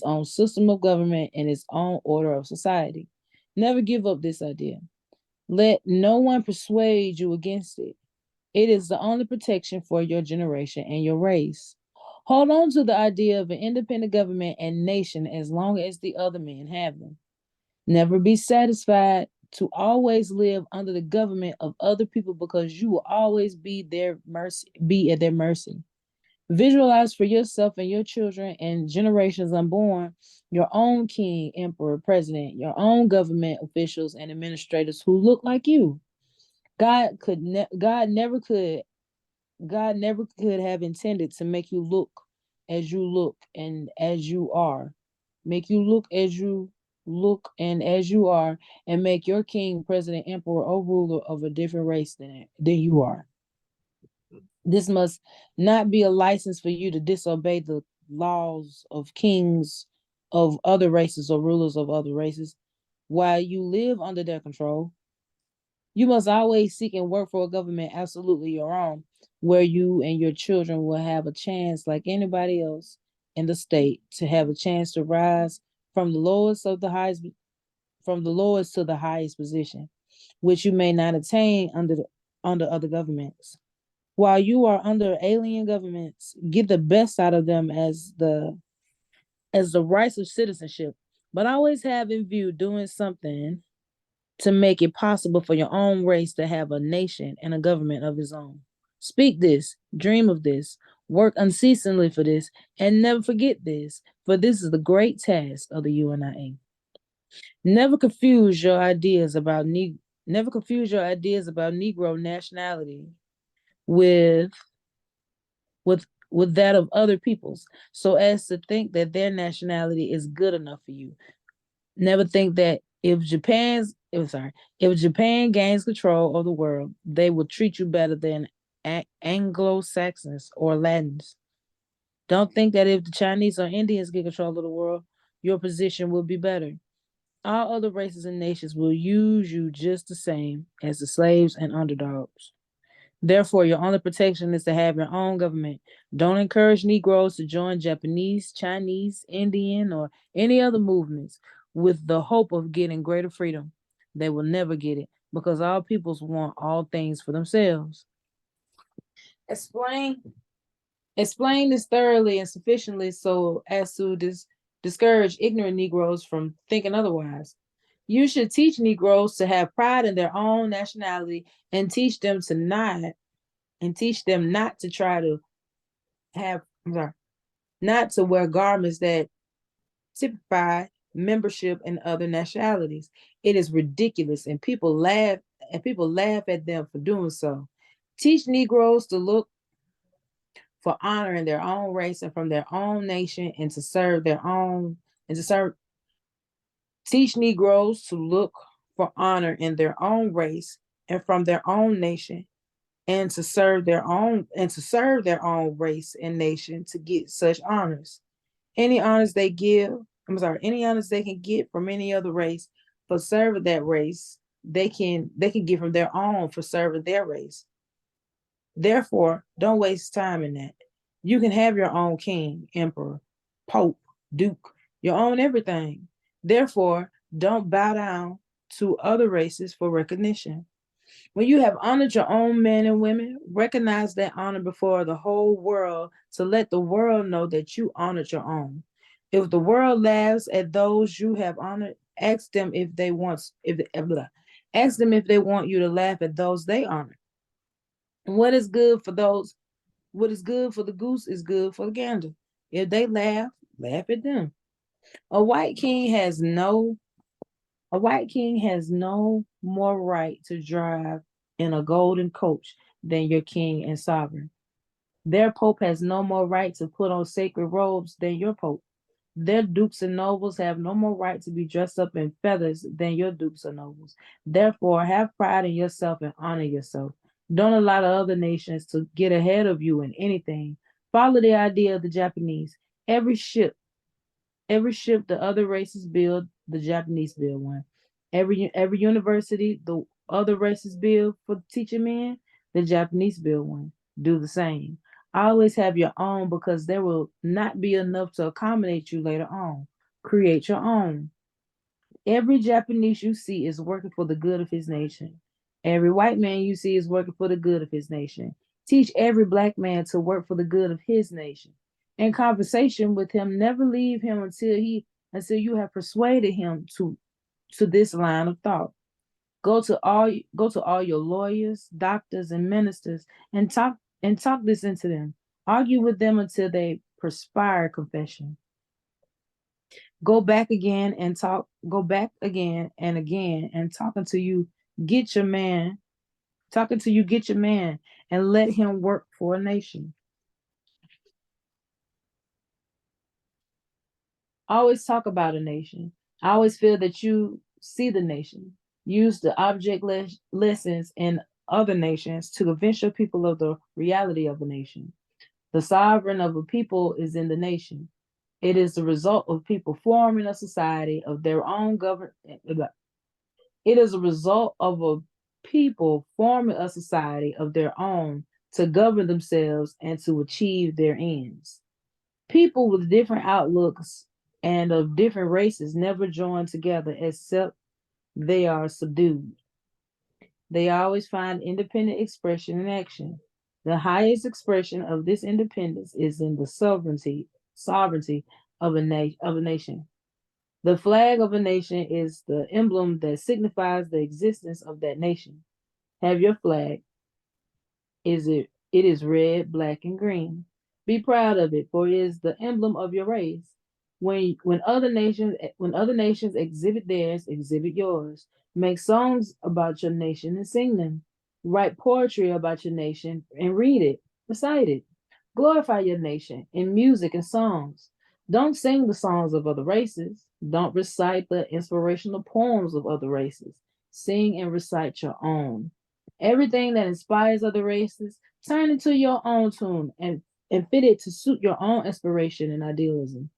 own system of government, and its own order of society. Never give up this idea. Let no one persuade you against it. It is the only protection for your generation and your race. Hold on to the idea of an independent government and nation as long as the other men have them. Never be satisfied to always live under the government of other people because you will always be at their mercy. Visualize for yourself and your children and generations unborn your own king, emperor, president, your own government officials and administrators who look like you. God could ne- God never could have intended to make you look as you look and as you are. Make you look as you look and as you are, and make your king, president, emperor, or ruler of a different race than you are. This must not be a license for you to disobey the laws of kings of other races or rulers of other races while you live under their control. You must always seek and work for a government absolutely your own, where you and your children will have a chance, like anybody else in the state, to have a chance to rise from the lowest of the highest, from the lowest to the highest position, which you may not attain under other governments. While you are under alien governments, get the best out of them as the rights of citizenship, but always have in view doing something to make it possible for your own race to have a nation and a government of its own. Speak this, dream of this, work unceasingly for this, and never forget this, for this is the great task of the UNIA. Never confuse your ideas about Negro nationality with with that of other peoples, so as to think that their nationality is good enough for you. Never think that if Japan gains control of the world, they will treat you better than Anglo-Saxons or Latins. Don't think that if the Chinese or Indians get control of the world, your position will be better. All other races and nations will use you just the same as the slaves and underdogs. Therefore, your only protection is to have your own government. Don't encourage Negroes to join Japanese, Chinese, Indian, or any other movements with the hope of getting greater freedom. They will never get it because all peoples want all things for themselves. Explain Explain this thoroughly and sufficiently so as to discourage ignorant Negroes from thinking otherwise. You should teach Negroes to have pride in their own nationality and teach them not to try to have, not to wear garments that typify membership in other nationalities. It is ridiculous, and people laugh at them for doing so. Teach Negroes to look for honor in their own race and from their own nation, and to serve their own and to serve teach Negroes to look for honor in their own race and from their own nation, and to serve their own race and nation to get such honors. Any honors they give, any honors they can get from any other race for serving that race, they can get from their own for serving their race. Therefore, don't waste time in that. You can have your own king, emperor, pope, duke, your own everything. Therefore, don't bow down to other races for recognition. When you have honored your own men and women, recognize that honor before the whole world to let the world know that you honored your own. If the world laughs at those you have honored, ask them if they want ask them if they want you to laugh at those they honor. What is good for the goose is good for the gander. If they laugh, laugh at them. A white king has no more right to drive in a golden coach than your king and sovereign. Their pope has no more right to put on sacred robes than your pope. Their dukes and nobles have no more right to be dressed up in feathers than your dukes and nobles. Therefore, have pride in yourself and honor yourself. Don't allow the other nations to get ahead of you in anything. Follow the idea of the Japanese. Every ship the other races build, the Japanese build one. Every university the other races build for teaching men, the Japanese build one. Do the same. Always have your own because there will not be enough to accommodate you later on. Create your own. Every Japanese you see is working for the good of his nation. Every white man you see is working for the good of his nation. Teach every black man to work for the good of his nation. In conversation with him, never leave him until you have persuaded him to this line of thought. Go to all your lawyers, doctors, and ministers and talk this into them. Argue with them until they perspire confession. Go back again and again and talk until you get your man, and let him work for a nation. Always talk about a nation. I always feel that you see the nation. Use the object lessons in other nations to convince your people of the reality of a nation. The sovereign of a people is in the nation. It is the result of people forming a society of their own government. It is a result of a people forming a society of their own to govern themselves and to achieve their ends. People with different outlooks and of different races never join together except they are subdued. They always find independent expression in action. The highest expression of this independence is in the sovereignty of a nation. The flag of a nation is the emblem that signifies the existence of that nation. Have your flag. It is red, black, and green. Be proud of it, for it is the emblem of your race. When other nations exhibit theirs, exhibit yours. Make songs about your nation and sing them. Write poetry about your nation and read it, recite it. Glorify your nation in music and songs. Don't sing the songs of other races. Don't recite the inspirational poems of other races. Sing and recite your own. Everything that inspires other races, turn into your own tune and fit it to suit your own inspiration and idealism.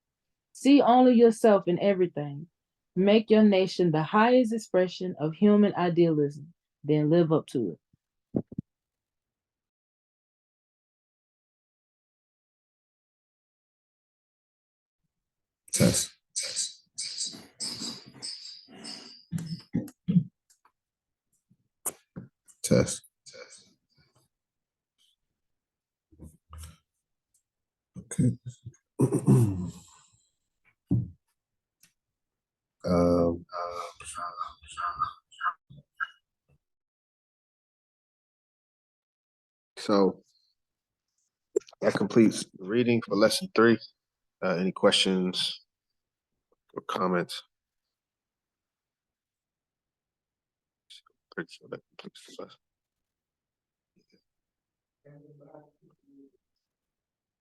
See only yourself in everything. Make your nation the highest expression of human idealism, then live up to it. Test. Test. Okay. um, so that completes the reading for lesson 3. Any questions or comments? Pretty sure that completes the lesson.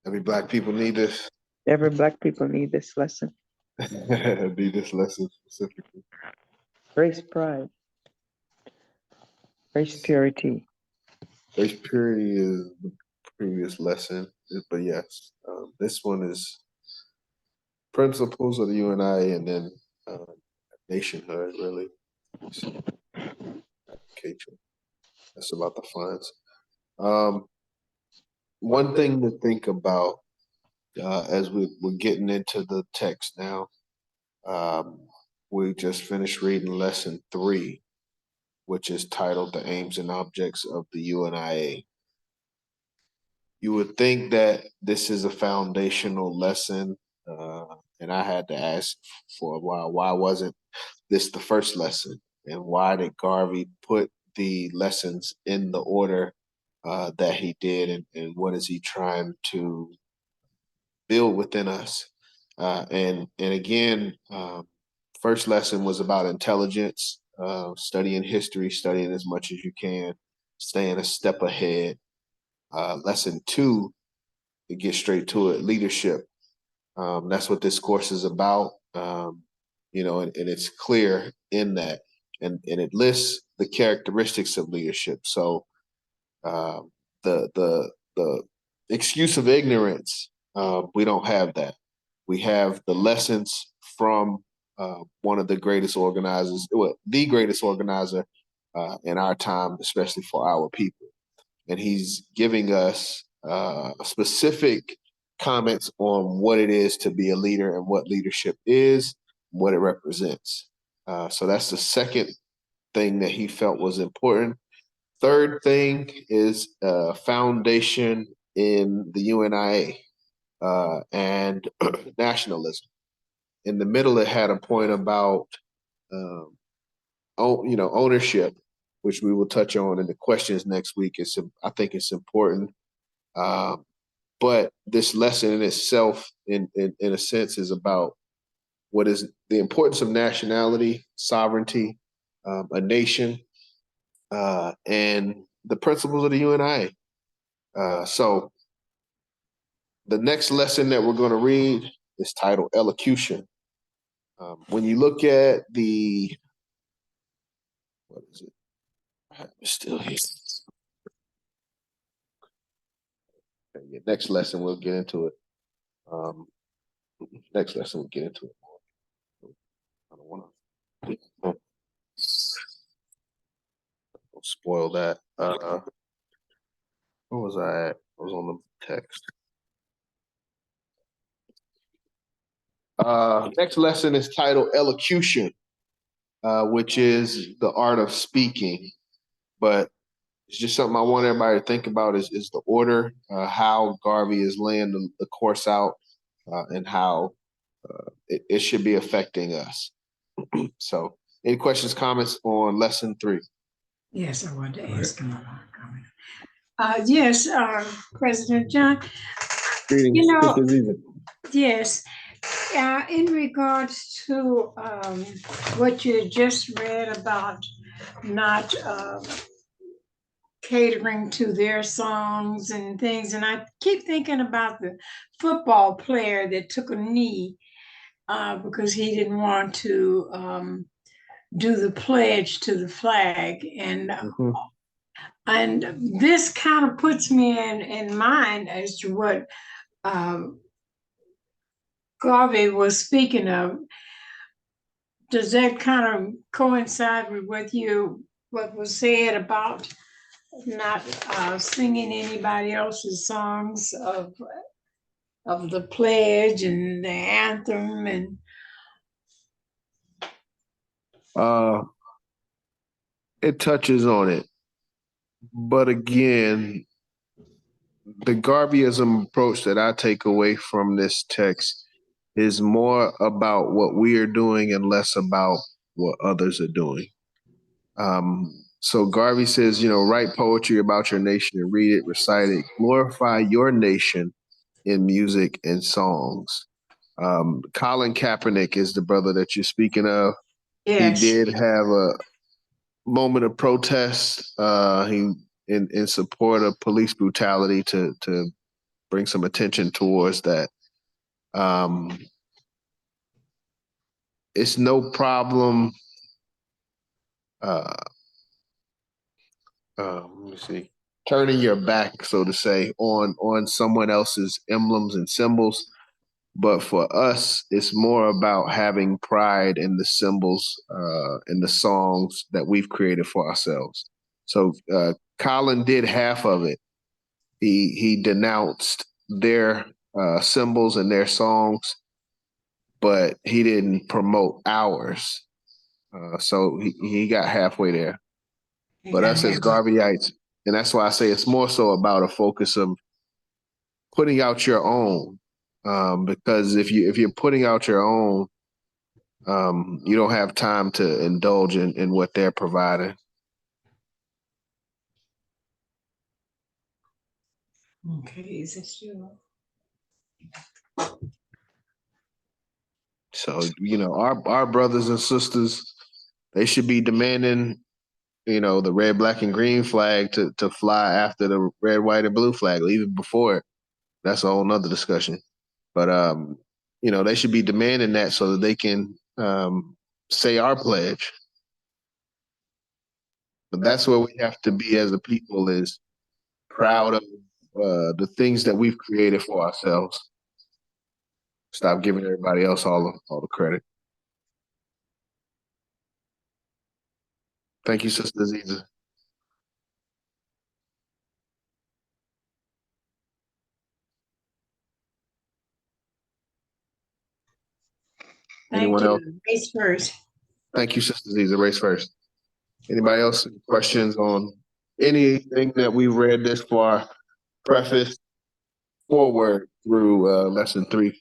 Every black people need this. Every black people need this lesson. Need this lesson specifically. Race pride. Race purity. Race purity is the previous lesson, but yes, this one is principles of the U.N.I.A. and then nationhood, really. Application. That's about the fines. One thing to think about as we're getting into the text now, we just finished reading lesson 3, which is titled The Aims and Objects of the UNIA. You would think that this is a foundational lesson And I had to ask for a while, why wasn't this the first lesson? And why did Garvey put the lessons in the order that he did? And what is he trying to build within us? And again, first lesson was about intelligence, studying history, studying as much as you can, staying a step ahead. Lesson 2, to get straight to it, leadership. That's what this course is about. You know, and it's clear in that, and it lists the characteristics of leadership. So the excuse of ignorance, we don't have that. We have the lessons from one of the greatest organizers, well, the greatest organizer in our time, especially for our people. And he's giving us specific comments on what it is to be a leader and what leadership is, what it represents. So that's the second thing that he felt was important. Third thing is foundation in the UNIA and nationalism. In the middle, it had a point about ownership, which we will touch on in the questions next week. I think it's important. But this lesson in itself, in a sense, is about what is the importance of nationality, sovereignty, a nation, and the principles of the UNIA. So the next lesson that we're going to read is titled Elocution. When you look at what is it? It's still here. Okay, next lesson, we'll get into it. Next lesson, we'll get into it more. I don't want to spoil that. Where was I at? I was on the text. Next lesson is titled Elocution, which is the art of speaking. But it's just something I want everybody to think about is the order, how Garvey is laying the course out, and how it should be affecting us. So, any questions, comments on lesson 3? Yes, I wanted to ask him a comment. Yes, President John. Greetings, You know, Sister Ziva. yes, in regards to what you just read about not catering to their songs and things, and I keep thinking about the football player that took a knee because he didn't want to do the pledge to the flag, and this kind of puts me in mind as to what Garvey was speaking of. Does that kind of coincide with what was said about not singing anybody else's songs of the pledge and the anthem and it touches on it, but again, the Garveyism approach that I take away from this text is more about what we are doing and less about what others are doing. So Garvey says, write poetry about your nation and read it, recite it, glorify your nation in music and songs. Colin Kaepernick is the brother that you're speaking of. yes. He did have a moment of protest in support of police brutality to bring some attention towards that. It's no problem. Let me see. Turning your back, so to say, on someone else's emblems and symbols. But for us, it's more about having pride in the symbols and the songs that we've created for ourselves. So Colin did half of it. He denounced their symbols and their songs, but he didn't promote ours. So he got halfway there. But us as Garveyites, and that's why I say it's more so about a focus of putting out your own. Because if you're putting out your own, you don't have time to indulge in what they're providing. Okay, is it still? So, our brothers and sisters, they should be demanding, the red, black, and green flag to fly after the red, white, and blue flag, even before it. That's a whole nother discussion. But they should be demanding that so that they can say our pledge. But that's where we have to be as a people, is proud of the things that we've created for ourselves. Stop giving everybody else all the credit. Thank you, Sister Aziza. Anyone else? Race first. Thank you, Sister Aziza. Race first. Anybody else? Questions on anything that we've read this far? Preface forward through lesson 3.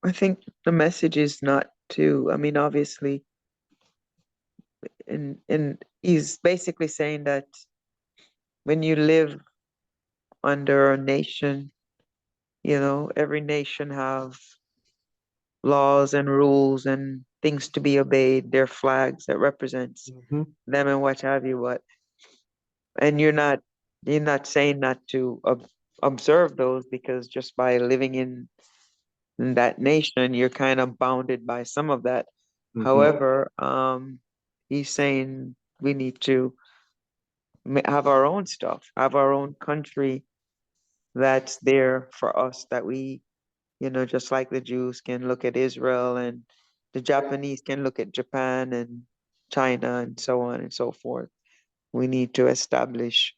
I think the message is not to, I mean, obviously, and he's basically saying that when you live under a nation, every nation have laws and rules and things to be obeyed, their flags that represents them and what have you, and you're not saying not to observe those, because just by living in that nation, you're kind of bounded by some of that. However, he's saying we need to have our own stuff, have our own country that's there for us, that we, just like the Jews can look at Israel, and the Japanese can look at Japan and China and so on and so forth. We need to establish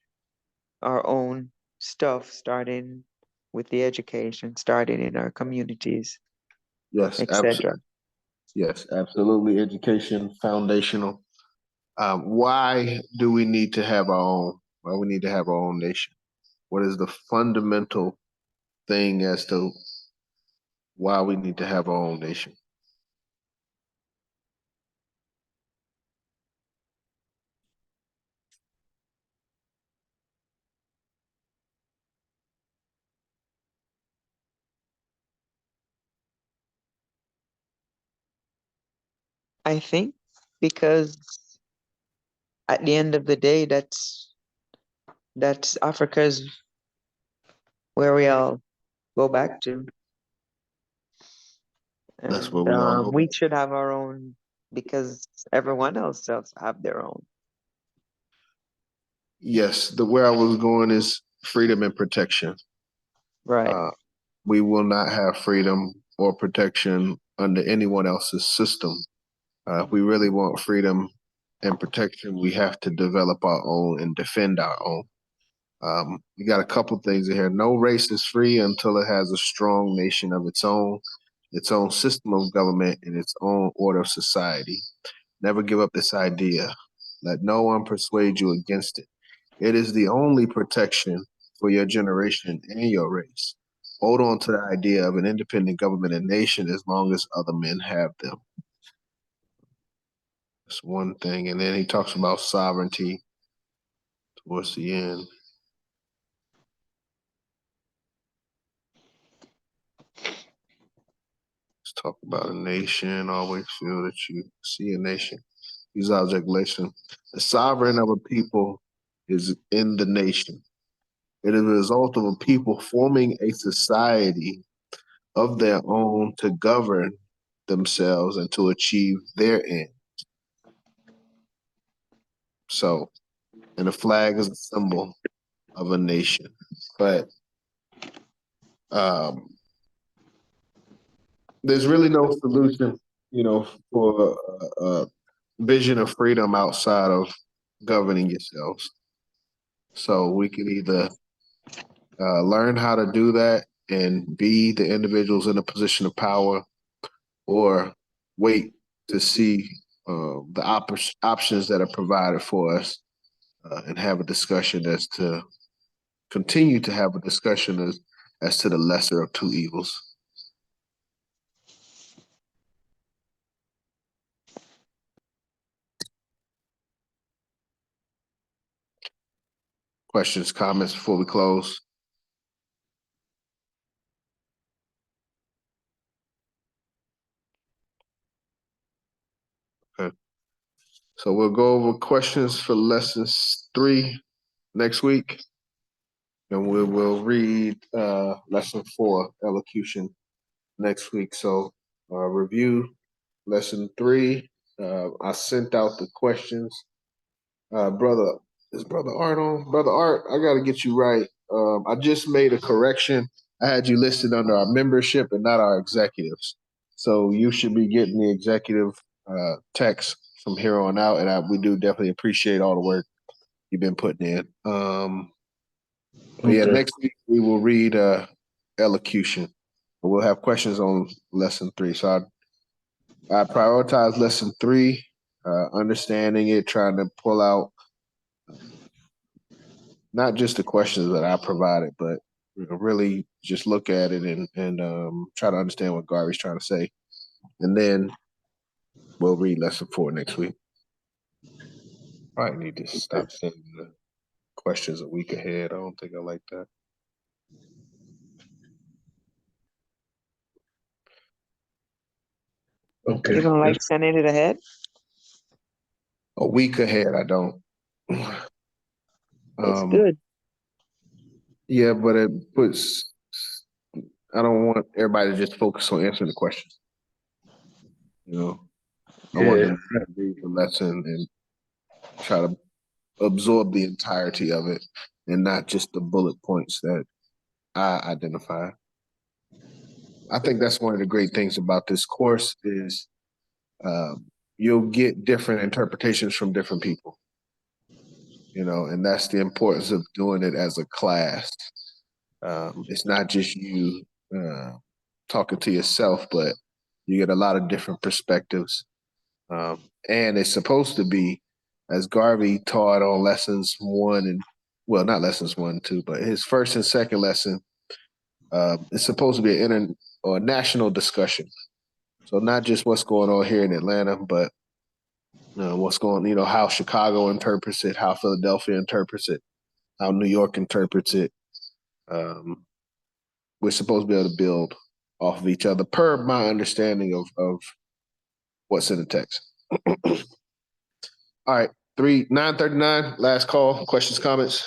our own stuff, starting with the education, starting in our communities, Yes, etc. Yes, absolutely. Education, foundational. Why do we need to have our own? Why we need to have our own nation? What is the fundamental thing as to why we need to have our own nation? I think because at the end of the day, that's Africa's where we all go back to. That's And what we all go. we should have our own, because everyone else does have their own. Yes, the where I was going is freedom and protection. Right. We will not have freedom or protection under anyone else's system. If we really want freedom and protection, we have to develop our own and defend our own. You got a couple things in here. No race is free until it has a strong nation of its own system of government, and its own order of society. Never give up this idea. Let no one persuade you against it. It is the only protection for your generation and your race. Hold on to the idea of an independent government and nation as long as other men have them. That's one thing. And then he talks about sovereignty towards the end. Let's talk about a nation. Always feel that you see a nation. Use object relation. The sovereign of a people is in the nation. It is a result of a people forming a society of their own to govern themselves and to achieve their end. So, and the flag is a symbol of a nation. But there's really no solution, for a vision of freedom outside of governing yourselves. So we can either learn how to do that and be the individuals in a position of power, or wait to see the options that are provided for us and have a discussion as to continue to have a discussion as to the lesser of two evils. Questions, comments before we close? Okay. So we'll go over questions for lessons 3 next week. And we will read lesson 4, elocution, next week. So review lesson 3. I sent out the questions. Brother Art on? Brother Art, I got to get you right. I just made a correction. I had you listed under our membership and not our executives. So you should be getting the executive text from here on out. And we do definitely appreciate all the work you've been putting in. Yeah, next week we will read elocution. We'll have questions on lesson 3. So I prioritize lesson 3, understanding it, trying to pull out not just the questions that I provided, but really just look at it and try to understand what Garvey's trying to say. And then we'll read lesson 4 next week. Probably need to stop sending the questions a week ahead. I don't think I like that. Okay. You don't like sending it ahead? A week ahead, I don't. It's good. Yeah, but it puts, I don't want everybody to just focus on answering the questions. You know, I want them to read the lesson and try to absorb the entirety of it and not just the bullet points that I identify. I think that's one of the great things about this course is you'll get different interpretations from different people. You know, and that's the importance of doing it as a class. It's not just you talking to yourself, but you get a lot of different perspectives. And it's supposed to be, as Garvey taught on lessons 1 and, well, not lessons 1 and 2, but his first and second lesson, it's supposed to be an national discussion. So not just what's going on here in Atlanta, but what's going, how Chicago interprets it, how Philadelphia interprets it, how New York interprets it. We're supposed to be able to build off of each other per my understanding of what's in the text. All right, 9:39, last call. Questions, comments?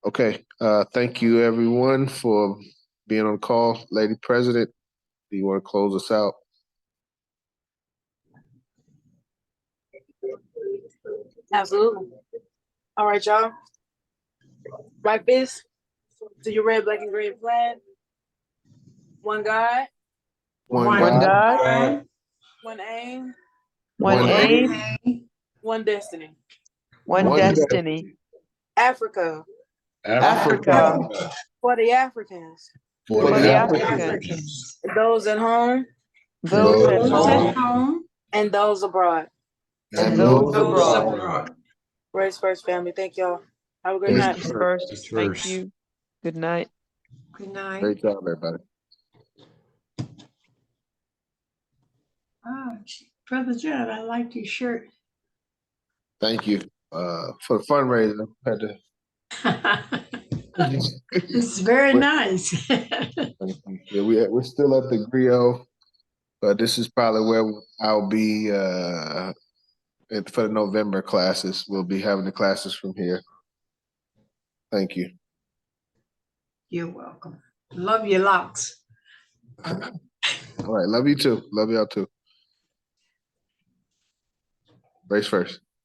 Okay, thank you everyone for being on the call. Lady President, do you want to close us out? Absolutely. All right, y'all. Right fist to your red, black, and green flag. One God. One God. One aim. One aim. One destiny. One destiny. Africa. Africa. For the Africans. For the the Africans. Those at home. Those at home. And those abroad. And those abroad. Race first, family. Thank y'all. Have a great night. First. Thank you. Good night. Good night. Great job, everybody. Brother Judd, I liked your shirt. Thank you. For the fundraiser, I had to. It's very nice. Yeah, we're still at the Griot, but this is probably where I'll be for the November classes. We'll be having the classes from here. Thank you. You're welcome. Love your locks. All right, love you too. Love y'all too. Race first.